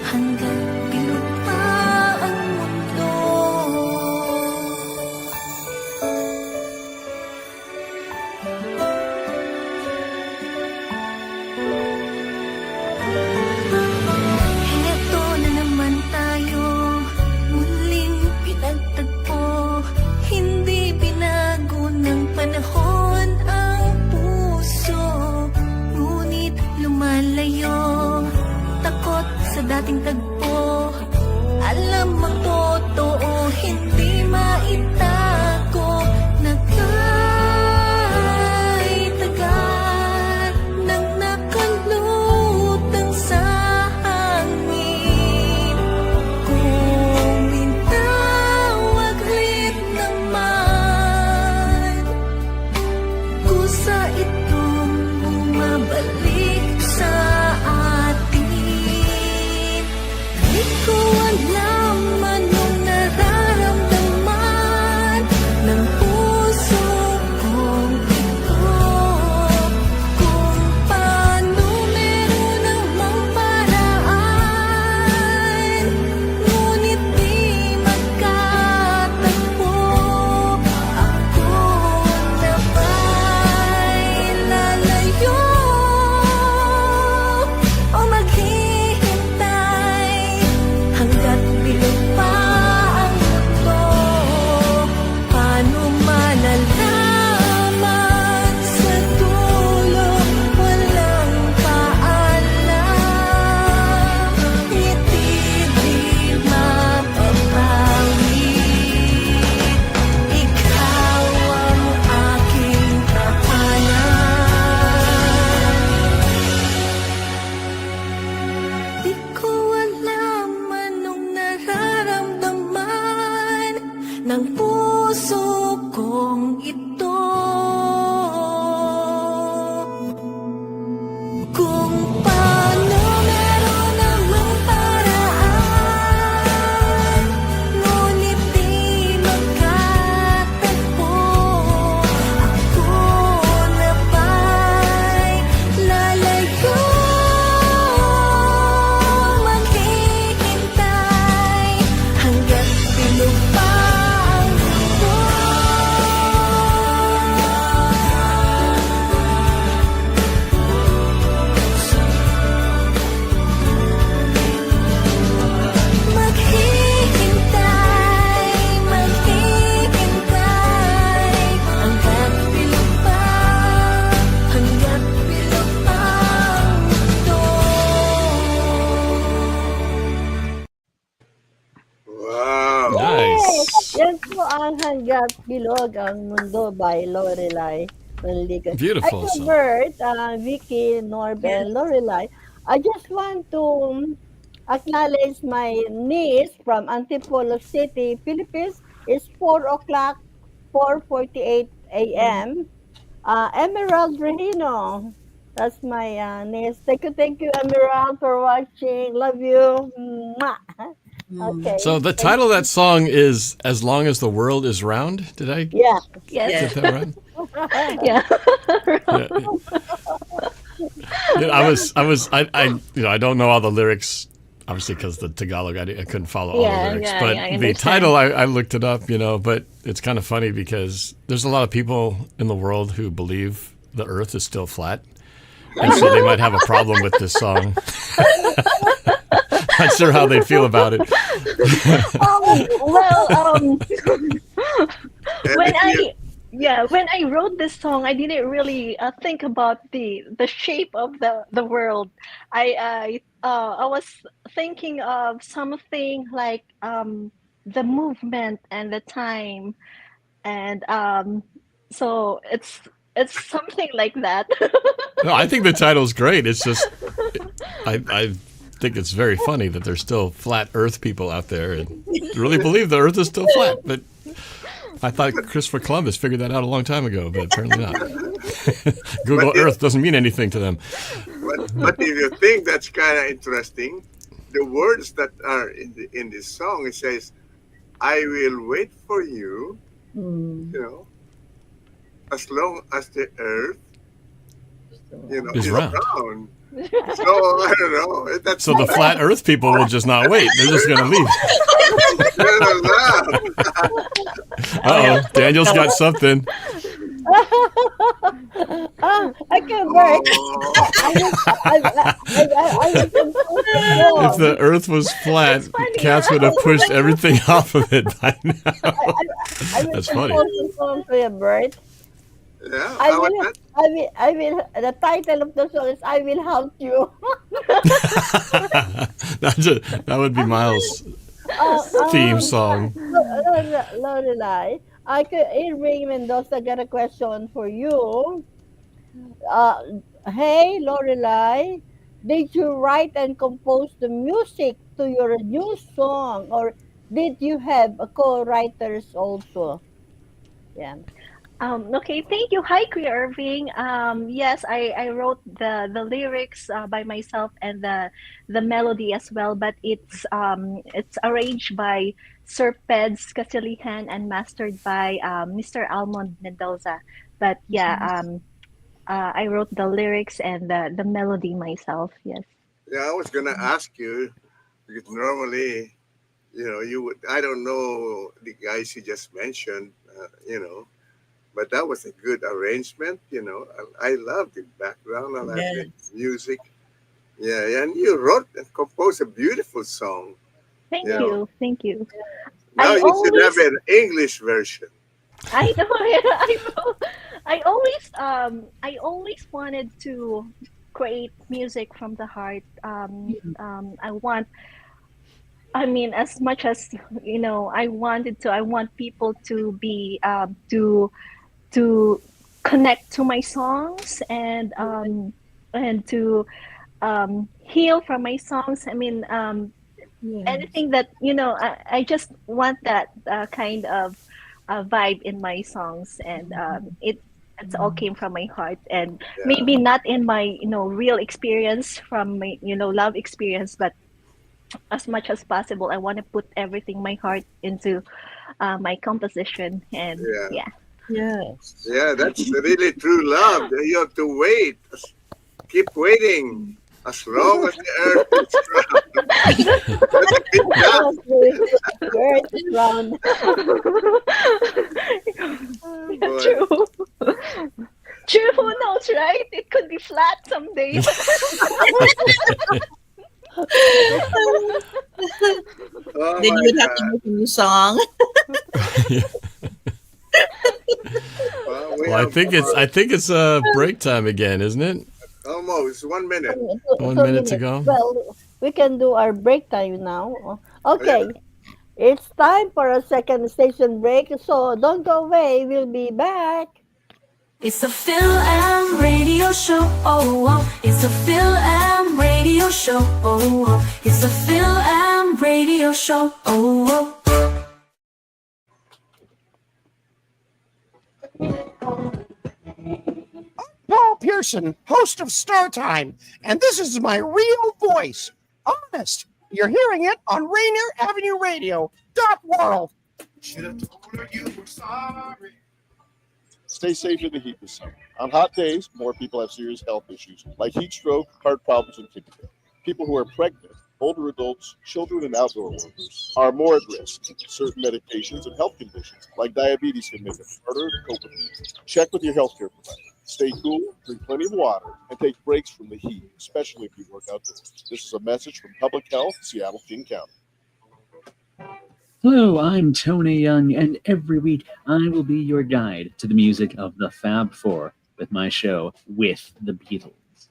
hanggang bilog pa ang mundo? Heto na naman tayo, muling pinagtagpo. Hindi binago ng panahon ang puso, ngunit lumalayo, takot sa dating tagpo. Alam ang totoo, hindi maitago na kahit tagal nang nakalutang sa hangin. Kung winawaglit naman, kusa itong bumabalik sa atin. Di ko alam anong nararamdaman ng puso kong ito. Kung paano meron namang paraan, ngunit di magkatagpo. Ako na ba'y lalayo o maghihintay hanggat bilog pa ang mundo? Paano malalaman sa dulo walang paalam? Ngiti di mapapawid, ikaw ang aking tahanan. Di ko alam anong nararamdaman ng puso kong ito. Kung paano meron namang paraan, ngunit di magkatagpo. Ako na ba'y lalayo, maghihintay hanggat bilog pa ang mundo? Yan po ang Hangga't Bilog ang Mundo by Lorelai Manligoy. Beautiful Kuya song. Bert, Vicky, Norb, and Lorelai, I just want to acknowledge my niece from Antipolo City, Philippines. It's 4 o'clock, 4:48 a.m. Emerald Regino. That's my niece. Thank you, Emerald, for watching. Love you. Mwah. Okay. So the title of that song is "As Long as the World Is Round." Did I Yeah. Yes. get that right? Yeah. Yeah, I don't know all the lyrics, obviously because the Tagalog, I couldn't follow all the lyrics. But I the understand. title, I looked it up, but it's kind of funny because there's a lot of people in the world who believe the Earth is still flat, and so they might have a problem with this song. Not sure how they'd feel about it. When I wrote this song, I didn't really think about the shape of the world. I was thinking of something like the movement and the time, and so it's something like that. No, I think the title's great. It's just, I think it's very funny that there's still flat Earth people out there and really believe the Earth is still flat. But I thought Christopher Columbus figured that out a long time ago, but apparently not. Google Earth doesn't mean anything to them. But if you think that's kind of interesting, the words that are in this song, it says, "I will wait for you," as long as the Earth, Is is round. round. So I don't know. That's So the flat Earth people will just not wait. They're just going to leave. Uh-oh, Daniel's got something. I can't work. If the Earth was flat, cats would have pushed everything off of it by now. That's funny. Kuya Bert. Yeah, I will. The title of the song is "I Will Hunt You." That would be Miles' theme song. Lorelai, Irving Mendoza got a question for you. Hey, Lorelai, did you write and compose the music to your new song, or did you have a co-writers also? Yeah. Okay, thank you. Hi, Kuya Irving. Yes, I wrote the lyrics by myself and the melody as well, but it's arranged by Sir Peds Casilihan and mastered by Mr. Almond Mendoza. But yeah, I wrote the lyrics and the melody myself. Yes. Yeah, I was gonna ask you because normally, you would. I don't know the guys you just mentioned, but that was a good arrangement. I love the background. I like the music. Yeah, and you wrote and composed a beautiful song. Thank you. Now you should have an English version. I know. I know. I always wanted to create music from the heart. As much as I want people to be to connect to my songs and to heal from my songs. Anything that I just want that kind of vibe in my songs, and it's all came from my heart, and maybe not in my real experience from my love experience, but as much as possible I want to put everything my heart into my composition. And Yeah, that's really true love. You have to wait. Keep waiting as long as the Earth is round. That's a big job. The Earth is round. True. Who knows, right? It could be flat someday. Then you would have to make a new song. Well, I think it's break time again, isn't it? Almost 1 minute. 1 minute to go. Well, we can do our break time now. Okay. It's time for a second station break, so don't go away. We'll be back. It's a Fil-Am Radio Show. Oh, oh. It's a Fil-Am Radio Show. Oh, oh. It's a Fil-Am Radio Show. Oh, oh. Paul Pearson, host of Star Time, and this is my real voice. Honest. You're hearing it on Rainier Avenue Radio. .world. Should have told her you were sorry. Stay safe in the heat this summer. On hot days, more people have serious health issues like heat stroke, heart problems, and kidney failure. People who are pregnant, older adults, children, and outdoor workers are more at risk. Certain medications and health conditions like diabetes can make it harder to cope with heat. Check with your healthcare provider. Stay cool, drink plenty of water, and take breaks from the heat, especially if you work outdoors. This is a message from Public Health, Seattle, King County. Hello, I'm Tony Young, and every week I will be your guide to the music of the Fab Four with my show With the Beatles.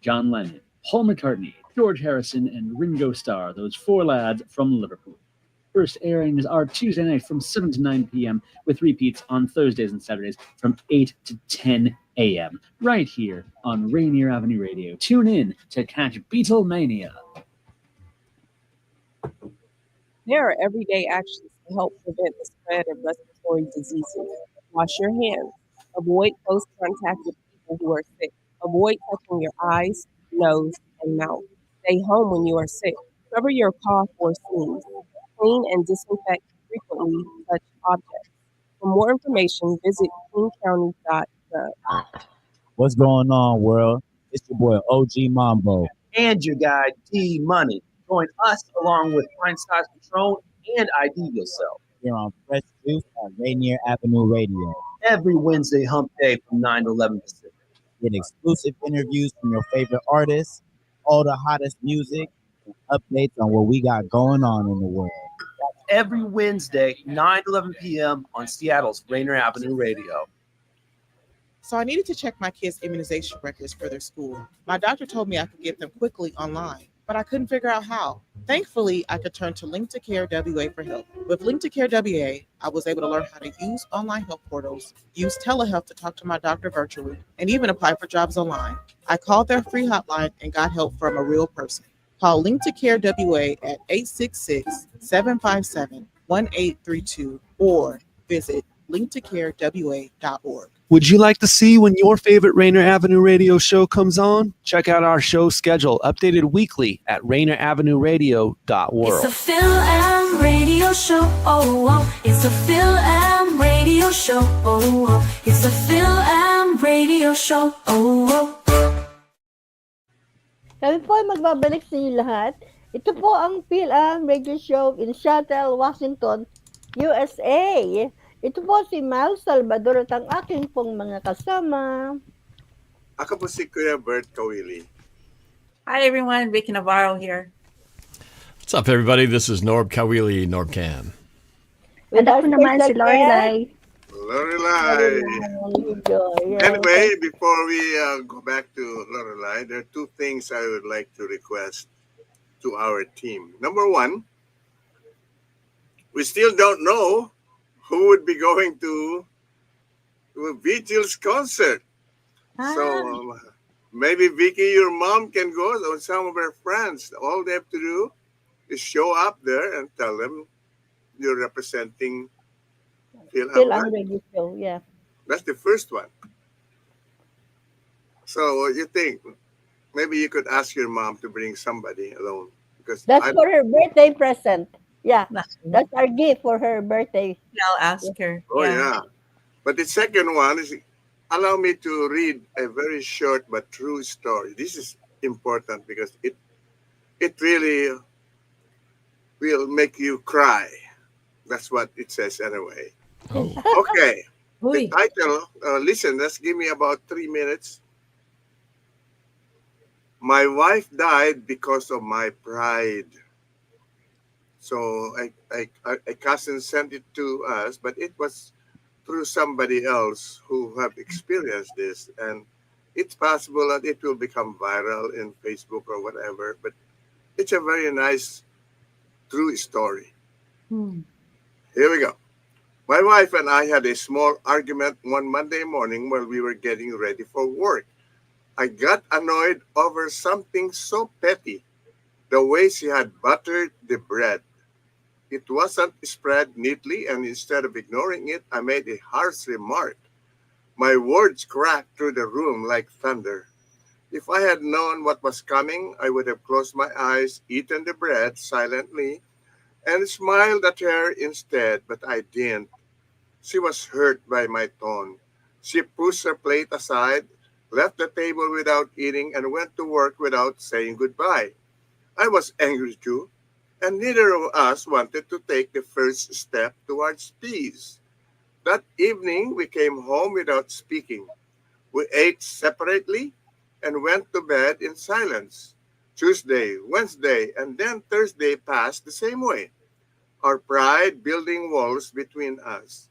John Lennon, Paul McCartney, George Harrison, and Ringo Starr, those four lads from Liverpool. First airings are Tuesday night from 7 to 9 p.m. with repeats on Thursdays and Saturdays from 8 to 10 a.m. right here on Rainier Avenue Radio. Tune in to catch Beatlemania. There are everyday actions to help prevent the spread of respiratory diseases. Wash your hands. Avoid close contact with people who are sick. Avoid touching your eyes, nose, and mouth. Stay home when you are sick. Cover your cough or sneeze. Clean and disinfect frequently touched objects. For more information, visit kingcounty.gov. What's going on, world? It's your boy OG Mambo. And your guy D Money. Join us along with Feinstein's Patron and ID Yourself. Here on Fresh Juice on Rainier Avenue Radio. Every Wednesday hump day from 9 to 11 Pacific. Get exclusive interviews from your favorite artists, all the hottest music, and updates on what we got going on in the world. Every Wednesday, 9 to 11 p.m. on Seattle's Rainier Avenue Radio. So I needed to check my kids' immunization records for their school. My doctor told me I could get them quickly online, but I couldn't figure out how. Thankfully, I could turn to Link to Care WA for help. With Link to Care WA, I was able to learn how to use online health portals, use telehealth to talk to my doctor virtually, and even apply for jobs online. I called their free hotline and got help from a real person. Call Link to Care WA at 866-757-1832 or visit linktocarewa.org. Would you like to see when your favorite Rainier Avenue Radio show comes on? Check out our show schedule, updated weekly at rainieravenuradio.world. It's a Fil-Am Radio Show, oh, oh. It's a Fil-Am Radio Show, oh, oh. It's a Fil-Am Radio Show, oh, oh. Kami po ay magbabalik sa inyo lahat. Ito po ang Fil-Am Radio Show in Seattle, Washington, USA. Ito po si Miles Salvador at ang aking pong mga kasama. Ako po si Kuya Bert Kawili. Hi everyone, Vicky Navarro here. What's up, everybody? This is Norb Kawili, NorbCam. With Ako naman si Lorelai. Lorelai. Anyway, before we go back to Lorelai, there are two things I would like to request to our team. Number one, we still don't know who would be going to Vicky's concert. So maybe Vicky, your mom can go, or some of her friends. All they have to do is show up there and tell them you're representing Fil-Am Radio Show, yeah. That's the first one. So what do you think? Maybe you could ask your mom to bring somebody alone. Because That's for her birthday present. Yeah, that's our gift for her birthday. I'll ask her. Oh, yeah. But the second one is, allow me to read a very short but true story. This is important because it really will make you cry. That's what it says anyway. Oh. Okay. The title, listen, let's give me about 3 minutes. My wife died because of my pride. So a cousin sent it to us, but it was through somebody else who have experienced this. And it's possible that it will become viral in Facebook or whatever, but it's a very nice, true story. Here we go. My wife and I had a small argument one Monday morning while we were getting ready for work. I got annoyed over something so petty, the way she had buttered the bread. It wasn't spread neatly, and instead of ignoring it, I made a harsh remark. My words cracked through the room like thunder. If I had known what was coming, I would have closed my eyes, eaten the bread silently, and smiled at her instead, but I didn't. She was hurt by my tone. She pushed her plate aside, left the table without eating, and went to work without saying goodbye. I was angry too, and neither of us wanted to take the first step towards peace. That evening, we came home without speaking. We ate separately and went to bed in silence. Tuesday, Wednesday, and then Thursday passed the same way, our pride building walls between us.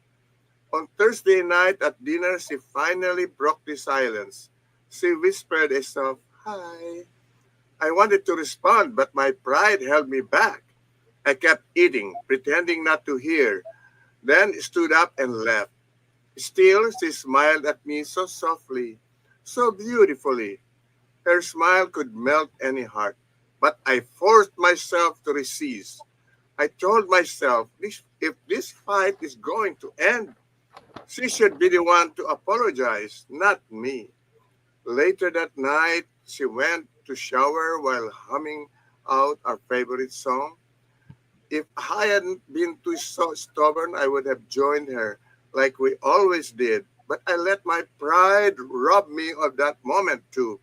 On Thursday night at dinner, she finally broke the silence. She whispered a soft, "Hi." I wanted to respond, but my pride held me back. I kept eating, pretending not to hear, then stood up and left. Still, she smiled at me so softly, so beautifully. Her smile could melt any heart. But I forced myself to resist. I told myself, if this fight is going to end, she should be the one to apologize, not me. Later that night, she went to shower while humming out our favorite song. If I hadn't been too so stubborn, I would have joined her like we always did. But I let my pride rob me of that moment too.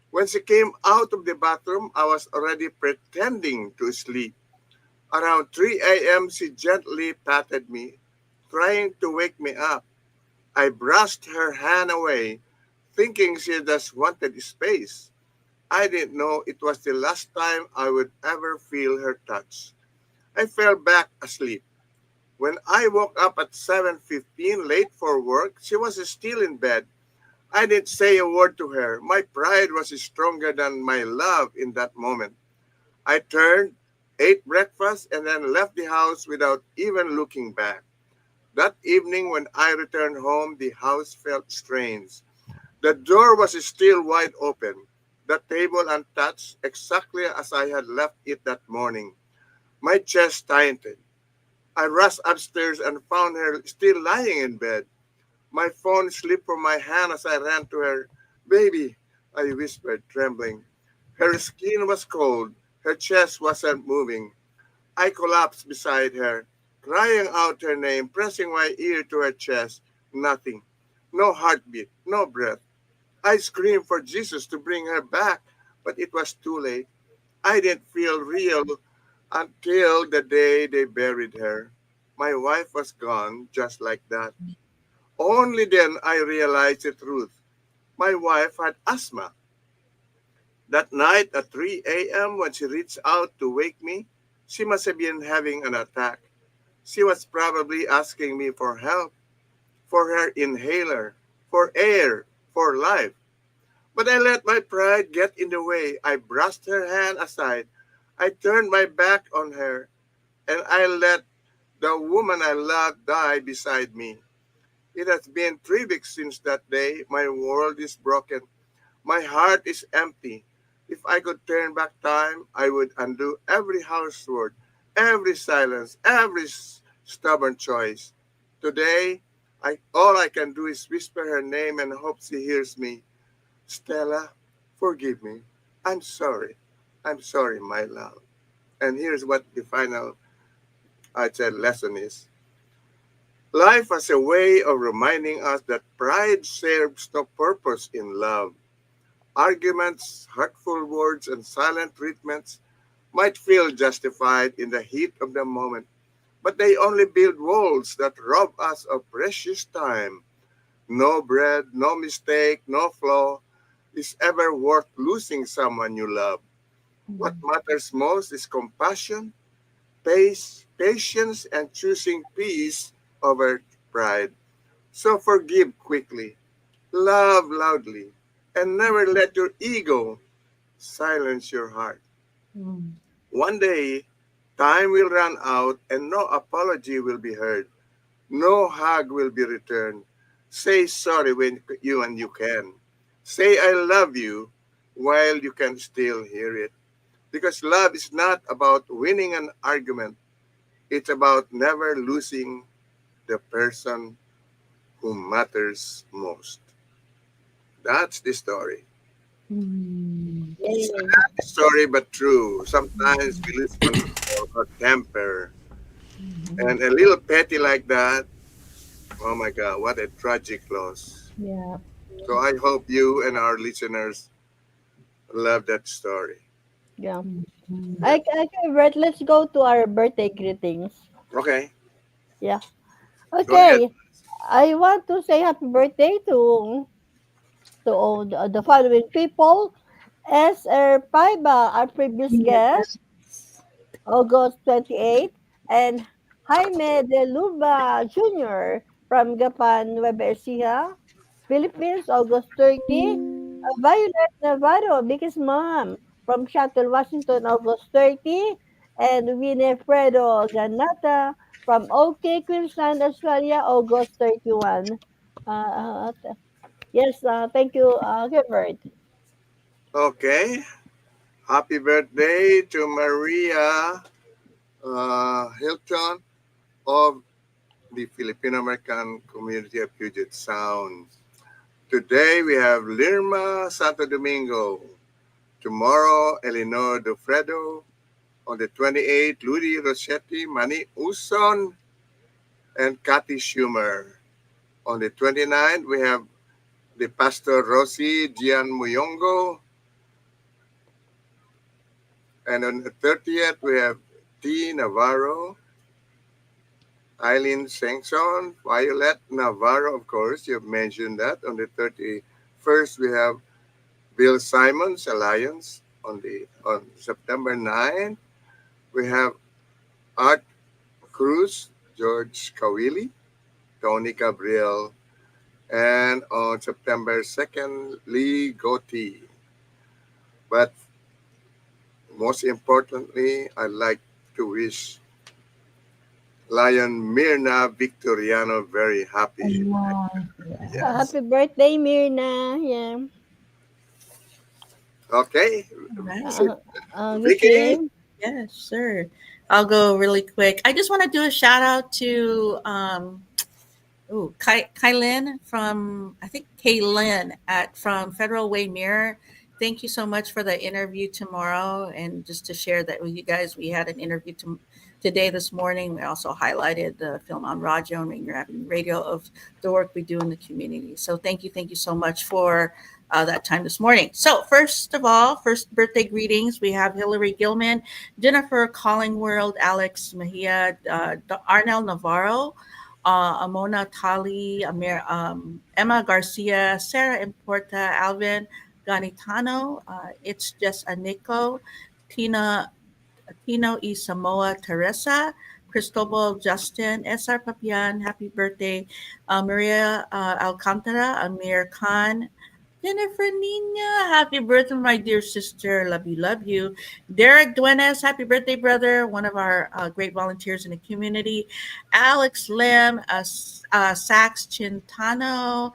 When she came out of the bathroom, I was already pretending to sleep. Around 3 a.m., she gently patted me, trying to wake me up. I brushed her hand away, thinking she just wanted space. I didn't know it was the last time I would ever feel her touch. I fell back asleep. When I woke up at 7:15 late for work, she was still in bed. I didn't say a word to her. My pride was stronger than my love in that moment. I turned, ate breakfast, and then left the house without even looking back. That evening, when I returned home, the house felt strange. The door was still wide open, the table untouched, exactly as I had left it that morning. My chest tightened. I rushed upstairs and found her still lying in bed. My phone slipped from my hand as I ran to her. "Baby," I whispered, trembling. Her skin was cold. Her chest wasn't moving. I collapsed beside her, crying out her name, pressing my ear to her chest. Nothing. No heartbeat, no breath. I screamed for Jesus to bring her back, but it was too late. I didn't feel real until the day they buried her. My wife was gone just like that. Only then I realized the truth. My wife had asthma. That night at 3 a.m., when she reached out to wake me, she must have been having an attack. She was probably asking me for help, for her inhaler, for air, for life. But I let my pride get in the way. I brushed her hand aside. I turned my back on her, and I let the woman I loved die beside me. It has been 3 weeks since that day. My world is broken. My heart is empty. If I could turn back time, I would undo every harsh word, every silence, every stubborn choice. Today, all I can do is whisper her name and hope she hears me. "Stella, forgive me. I'm sorry. I'm sorry, my love." And here's what the final, I said, lesson is. Life has a way of reminding us that pride serves no purpose in love. Arguments, hurtful words, and silent treatments might feel justified in the heat of the moment, but they only build walls that rob us of precious time. No bread, no mistake, no flaw is ever worth losing someone you love. What matters most is compassion, patience, and choosing peace over pride. So forgive quickly, love loudly, and never let your ego silence your heart. One day, time will run out and no apology will be heard. No hug will be returned. Say sorry when you can. Say I love you while you can still hear it. Because love is not about winning an argument. It's about never losing the person who matters most. That's the story. It's a Yay. happy story, but true. Sometimes we lose control or temper. And a little petty like that, oh my God, what a tragic loss. Yeah. So I hope you and our listeners love that story. Yeah. Okay, Bert, let's go to our birthday greetings. Okay, Yeah. go ahead. Okay. I want to say happy birthday to all the following people. S.R. Paiba, our previous guest, August 28th, and Jaime de Luba Jr. from Gapan, Nueva Ecija, Philippines, August 30. Violet Navarro, biggest mom from Seattle, Washington, August 30. And Winifredo Ganata from OK, Queensland, Australia, August 31. Yes, thank you, Gilbert. Okay, happy birthday to Maria Hilton of the Filipino American community of Puget Sound. Today we have Lirma Santo Domingo. Tomorrow, Eleanor Dofredo. On the 28th, Ludi Rossetti, Manny Uson, and Kathy Schumer. On the 29th, we have the Pastor Rosie Gian Muyongo. And on the 30th, we have T. Navarro, Eileen Sengson, Violet Navarro, of course, you've mentioned that. On the 31st, we have Bill Simons Alliance. On September 9, we have Art Cruz, George Kawili, Tony Gabriel, and on September 2nd, Lee Gotti. But most importantly, I'd like to wish Lion Mirna Victoriano very happy. Yes. Happy birthday, Mirna. Yeah. Okay. Vicky? Vicky? Yes, sure. I'll go really quick. I just want to do a shout out to Kaylin from, I think Kaylin from Federal Way Mirror. Thank you so much for the interview tomorrow. And just to share that with you guys, we had an interview today, this morning. We also highlighted the Fil-Am Radyo and Rainier Avenue Radio of the work we do in the community. So thank you so much for that time this morning. So first of all, first birthday greetings. We have Hillary Gilman, Jennifer Collingworld, Alex Mejia, Arnel Navarro, Amona Tali, Emma Garcia, Sarah Importa, Alvin Ganitano, It's Just a Nico, Tino E. Samoa, Teresa, Cristobal Justin, S.R. Papian, happy birthday, Maria Alcantara, Amir Khan, Jennifer Nina, happy birthday, my dear sister. Love you, love you. Derek Duenas, happy birthday, brother. One of our great volunteers in the community. Alex Lim, Sax Chintano,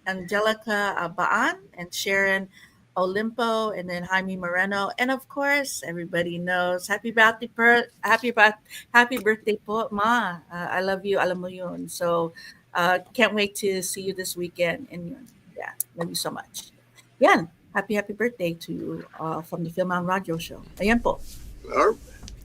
Angelica Baan, and Sharon Olimpo, and then Jaime Moreno. And of course, everybody knows, happy birthday po, Ma. I love you, alam mo yun. So, can't wait to see you this weekend. And yeah, love you so much. Yan, happy birthday to you from the Fil-Am Radio Show. Ayan po.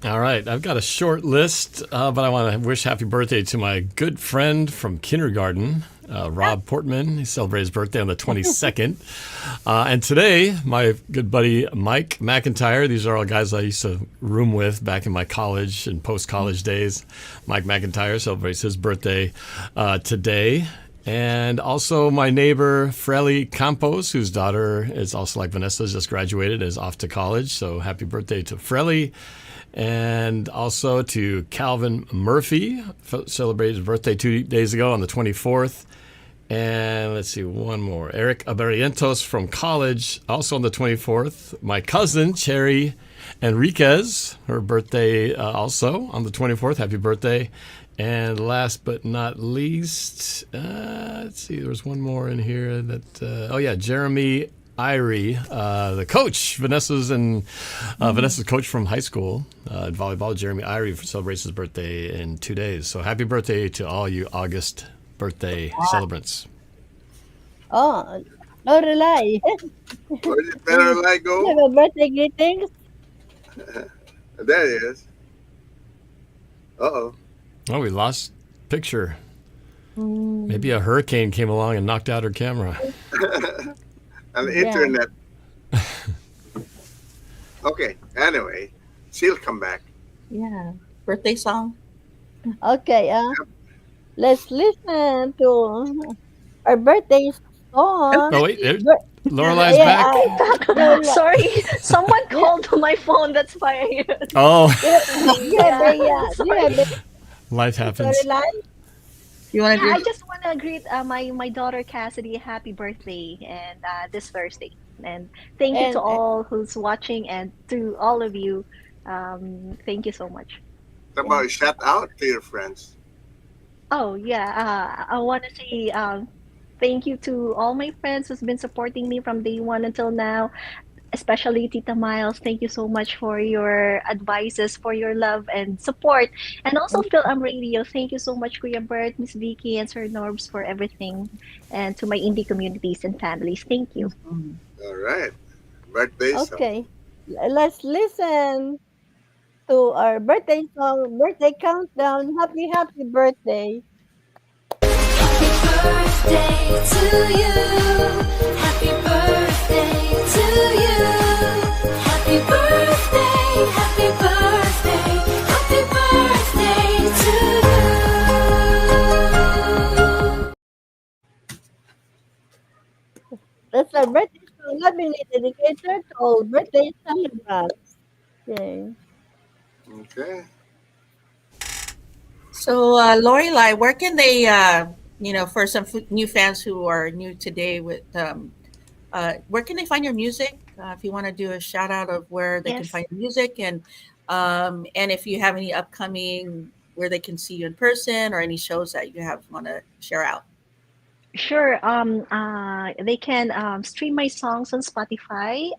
All right, I've got a short list, but I want to wish happy birthday to my good friend from kindergarten, Rob Portman. He celebrated his birthday on the 22nd. And today, my good buddy Mike McIntyre, these are all guys I used to room with back in my college and post-college days. Mike McIntyre celebrates his birthday today. And also my neighbor, Freli Campos, whose daughter is also like Vanessa's, just graduated, is off to college. So happy birthday to Freli. And also to Calvin Murphy, celebrated his birthday 2 days ago on the 24th. And let's see, one more. Eric Abarientos from college, also on the 24th. My cousin, Cherry Enriquez, her birthday also on the 24th. Happy birthday. And last but not least, let's see, there was one more in here that, Jeremy Irie, the coach, Vanessa's coach from high school at volleyball. Jeremy Irie celebrates his birthday in 2 days. So happy birthday to all you August birthday celebrants. Oh, Lorelai. Where did Lorelai You have go? a birthday greetings? There he is. Uh-oh. Oh, we lost picture. Mm. Maybe a hurricane came along and knocked out her camera. On the Yeah. internet. Okay, anyway, she'll come back. Yeah. Birthday song. Okay, let's listen to our birthday song. Oh, wait. Yeah, Lorelai's back. Lola. Sorry, someone called to my phone. That's why I heard. Oh, life happens. Lorelai? You want to Yeah, I do? just want to greet my daughter Cassidy a happy birthday and this Thursday. And thank you And to all who's watching and to all of you. Thank you so much. How about shout out to your friends? Oh yeah, I want to say thank you to all my friends who's been supporting me from day one until now. Especially Tita Miles, thank you so much for your advices, for your love and support. And also Fil-Am Radio, thank you so much Kuya Bert, Miss Vicky, and Sir Norbs for everything. And to my indie communities and families, thank you. All right. Birthday song. Okay, let's listen to our birthday song, birthday countdown. Happy birthday. Birthday to you. Happy birthday to you. Happy birthday, happy birthday, happy birthday to you. That's our birthday song, lovingly dedicated to all birthday celebrants. Okay. Okay. So, Lorelai, where can they, for some new fans who are new today, where can they find your music? If you want to do a shout out of where they can Yes. find your music, and if you have any upcoming where they can see you in person or any shows that you want to share out. Sure. They can stream my songs on Spotify,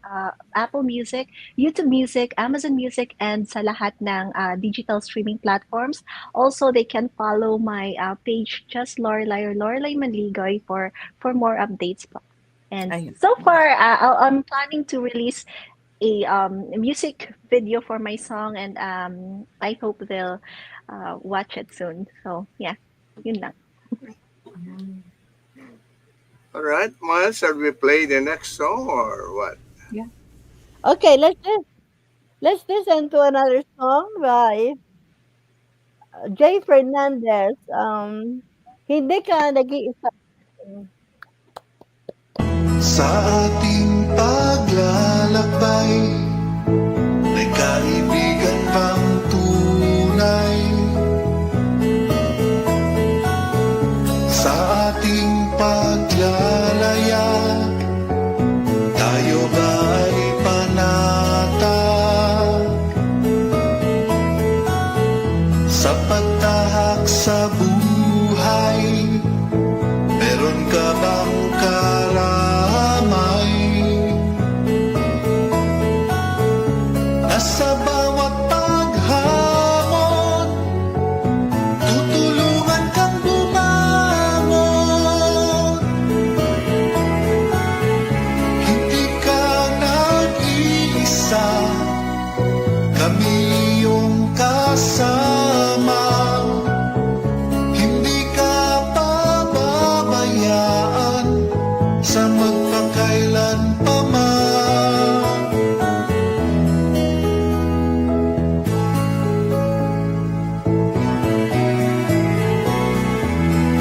Apple Music, YouTube Music, Amazon Music, and sa lahat ng digital streaming platforms. Also, they can follow my page, just Lorelai or Lorelai Manligoy for more updates. And Ayun. so far, I'm planning to release a music video for my song, and I hope they'll watch it soon. So yeah, yun lang. All right, Miles, shall we play the next song or what? Okay, let's listen to another song by Jay Fernandez. Hindi ka nag-iisa. Sa ating paglalakbay, may kaibigan bang tunay? Sa ating paglalaya, tayo ba ay panatag? Sa pagtahak sa buhay, meron ka bang karamay? Nasa bawat paghamon, tutulungan kang bumangon. Hindi ka nag-iisa, kami iyong kasama. Hindi ka pababayaan sa magpakailan pa man.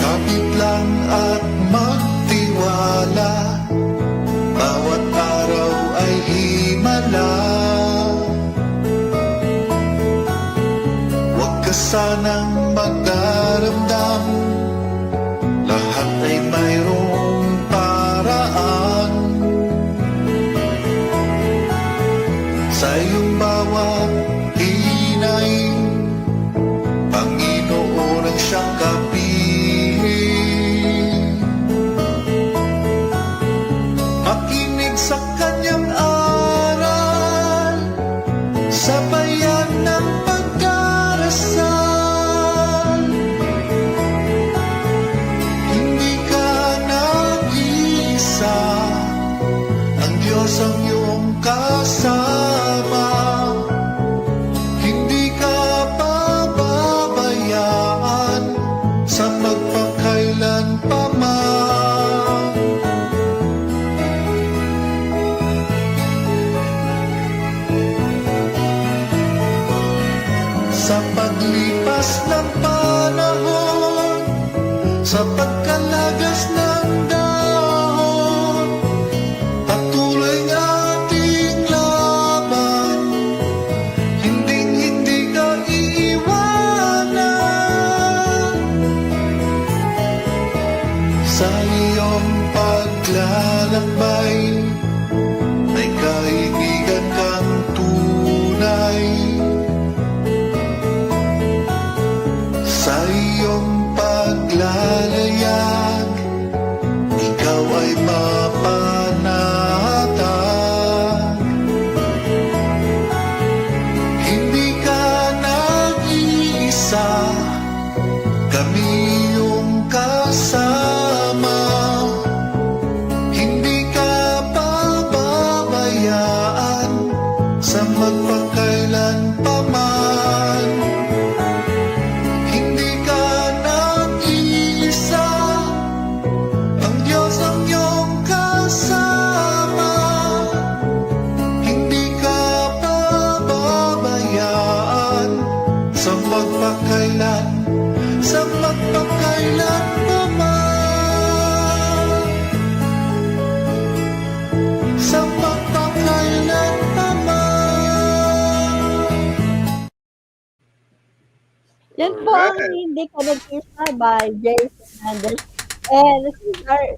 Kapit lang at magtiwala, bawat araw ay himala. Huwag ka sanang magdaramdam, lahat ay mayroong paraan. Sa iyong bawat hinay, Panginoon ang siyang kapiling. Makinig sa kanyang aral, sabayan ng pagdarasal. Hindi ka nag-iisa, Sa paglipas ng panahon, sa pagkalagas ng dahon, patuloy ating laban, hindi ka iiwanan. Sa iyong paglalakbay, may kaibigan kang tunay. Sa iyong paglalayag, ikaw ay mapanatag. Hindi ka nag-iisa, kami iyong kasama. Hindi ka pababayaan sa magpakailan pa man. Hindi ka nag-iisa, ang Diyos ang iyong kasama. Hindi ka pababayaan sa magpakailan pa man. Sa magpakailan pa man. Yan po ang Hindi Ka Nag-Isa by Jason Anders. And this is our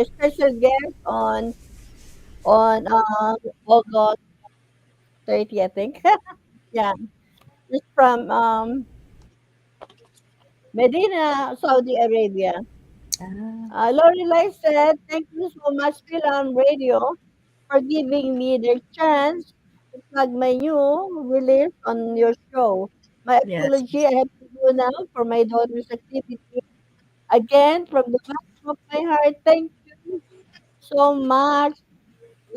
special guest on August 30, I think. Yeah. It's from Medina, Saudi Arabia. Lorelai said, "Thank you so much, Fil-Am Radio, for giving me the chance to plug my new release on your show. My Yes. apology I have to do now for my daughter's activity. Again, from the bottom of my heart, thank you so much.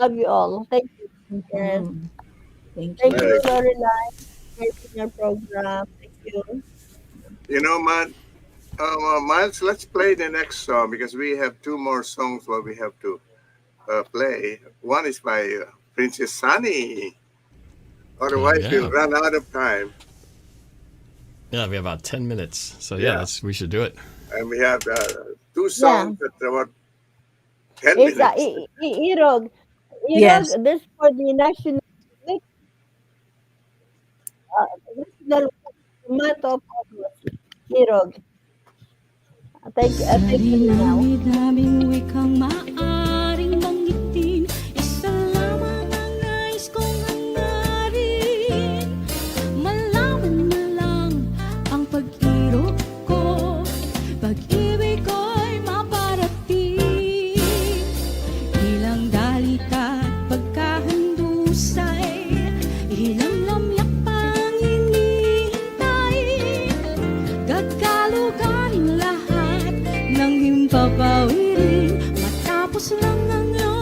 Love you all. Thank you. Yes. Thank Thank you, you. Lorelai, for your program. Thank you. You know, Miles, let's play the next song because we have two more songs what we have to play. One is by Princess Sunny. Otherwise, yeah. we'll run out of time. Yeah, we have about 10 minutes. So yeah, Yeah. we should do it. And we have two songs that are about 10 It's minutes. Irog. Yes. This for the national national month of August. Irog. Thank you now. Dami-daming wikang maaring banggitin, isa lamang ang nais kong hangarin. Malaman na lang ang pag-irog ko, pag-ibig ko'y maparating. Ilang dalita at pagkahandusay, ilang lamyak pang hinihintay. Gagalugarin lahat ng himpapawirin, matapos lang ang iyong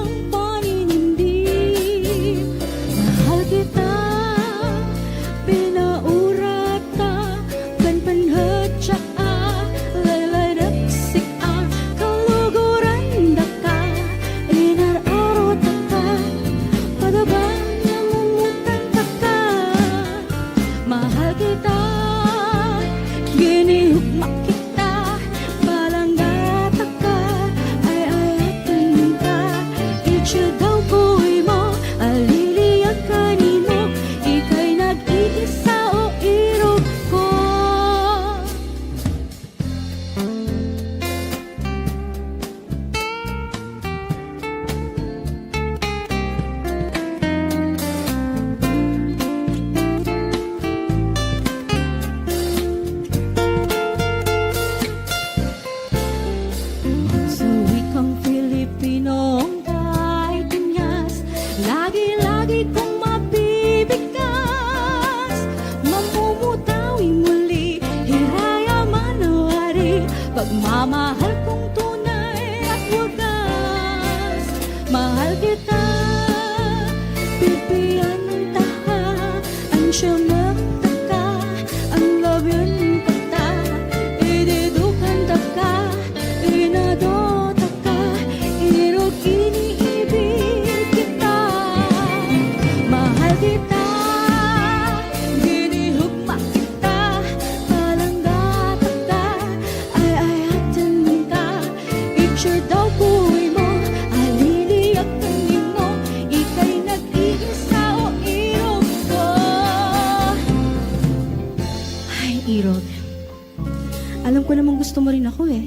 gusto mo rin ako eh.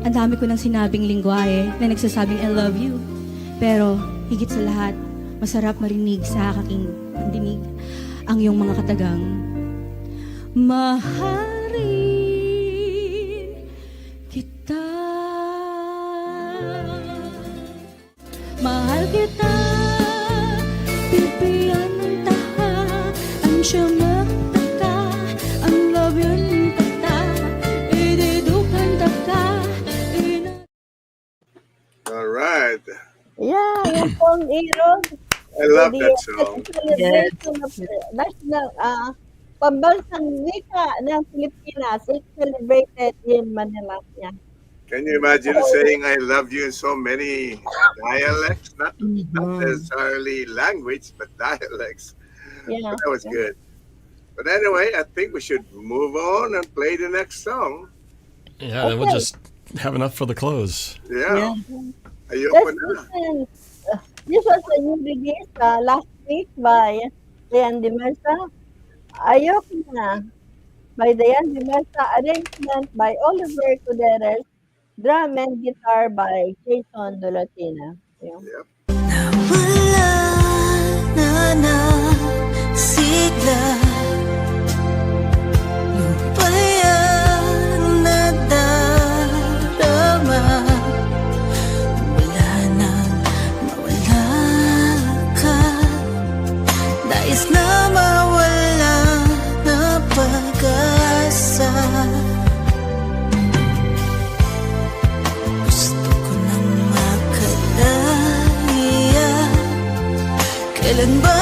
Ang dami ko nang sinabing lingwahe na nagsasabing I love you. Pero higit sa lahat, masarap marinig sa aking dinig ang iyong mga katagang. Mahal rin kita. Mahal kita. Pipian ng taha. Ang siya magtaka. Ang love yun kata. Ididukan taka. All right. Yeah, yung pong Irog. I love that song. Celebration of national, pambansang wika ng Pilipinas. It's celebrated in Manila. Yeah. Can you imagine saying I love you in so many dialects? Not necessarily language, but dialects. Yeah. But that was good. But anyway, I think we should move on and play the next song. Yeah, then we'll just have enough for the close. Yeah. Let's listen. This was a new release last week by Dayan de Mesa. Ayoko na by Dayan de Mesa. Arrangement by Oliver Cuderes. Drum and guitar by Jason Dolatina. Yeah. Wala na sigla. Lupayang nadarama. Wala nang mawala ka. Nais na mawala na pag-asa. Kailan ba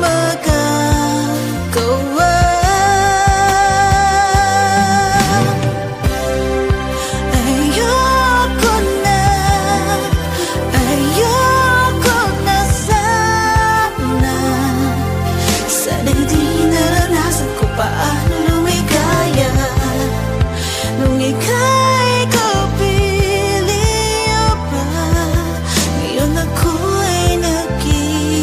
magagawa? Ayoko na sana. Sana'y di naranasan ko paano lumigaya. Nung ika'y kapiling pa, ngayon ako'y nag-iisa.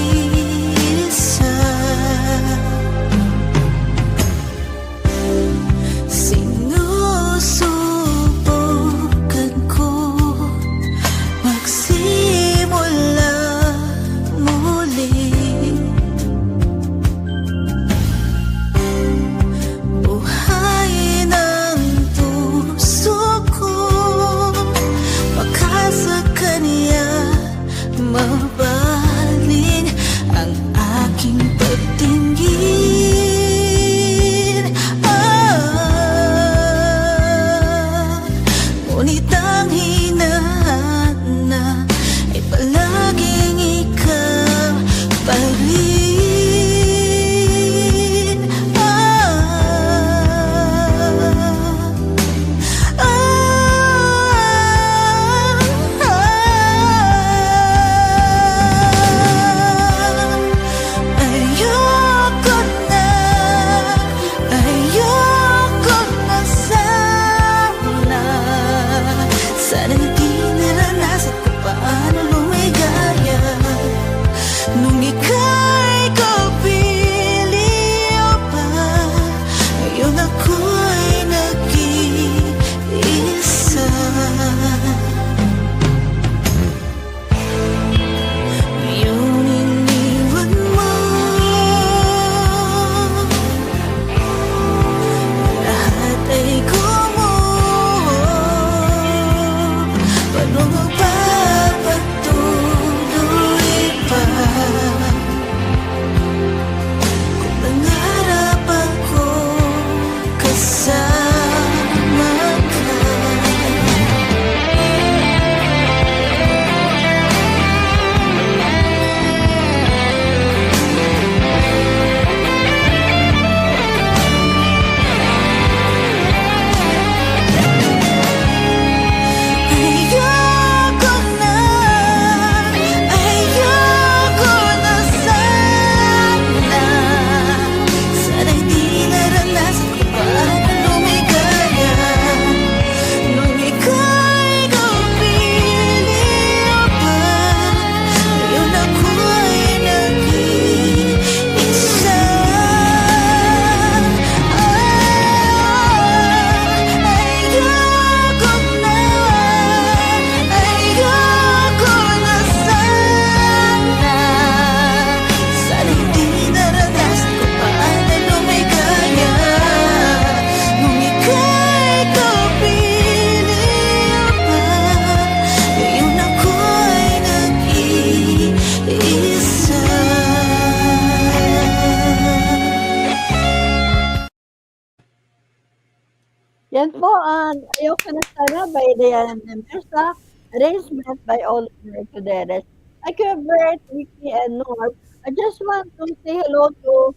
Yan po ang Ayoko na Sana by Diana de Mesa, arrangement by Oliver Cuderes. Kuya Bert, Vicky, and Norb. I just want to say hello to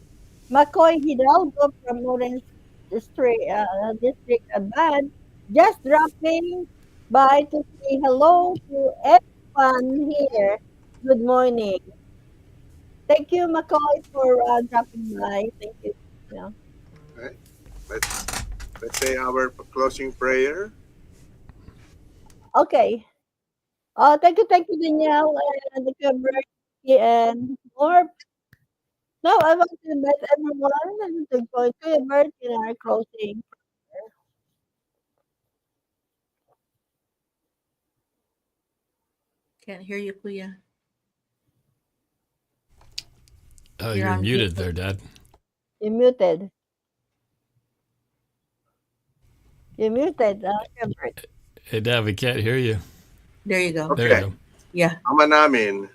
McCoy Hidalgo from Orange District Band. Just dropping by to say hello to everyone here. Good morning. Thank you, McCoy, for dropping by. Thank you. Yeah. Okay. Let's say our closing prayer. Okay. Thank you, Danielle, and Kuya Bert, and Norb. Now, I want to invite everyone to join Kuya Bert in our closing. Can't hear you, Kuya. Oh, You're you're on muted mute. there, Dad. You're muted. You're muted, Kuya Bert. Hey, Dad, we can't hear you. There you go. There you Okay. go. Yeah. Ama namin,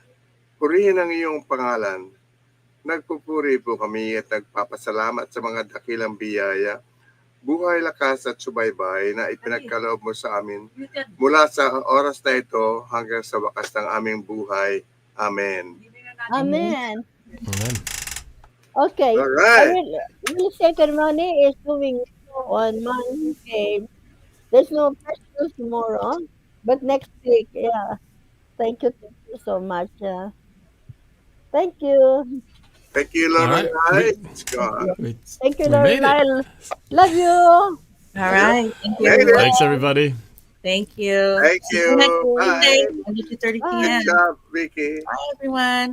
purihin ang iyong pangalan. Nagpupuri po kami at nagpapasalamat sa mga dakilang biyaya, buhay, lakas at subaybay na ipinagkaloob mo sa amin mula sa oras na ito hanggang sa wakas ng aming buhay. Amen. Amen. Amen. Okay. All right. Real ceremony is moving on Monday. There's no festival tomorrow, but next week, yeah. Thank you so much. Thank you. Thank you, All Lord. right. It's gone. Thank you, We made it. Lord. Love you. All right. Thank you. Made it. Thanks, everybody. Thank you. Thank See you next you. Tuesday, Bye. 22:30 Good p.m. job, Vicky. Bye, everyone.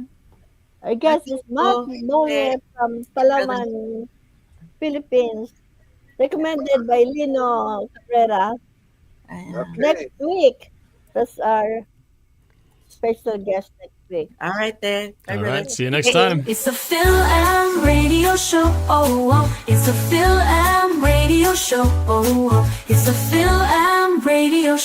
I guess it's Mark Noe from Palaman, Philippines. Recommended by Lino Cabrera. Next Okay. week. That's our special guest next week. All right, then. Bye, All brother. right. See you next time. It's the Fil-Am Radio Show. Oh, oh. It's the Fil-Am Radio Show. Oh, oh. It's the Fil-Am Radio Show.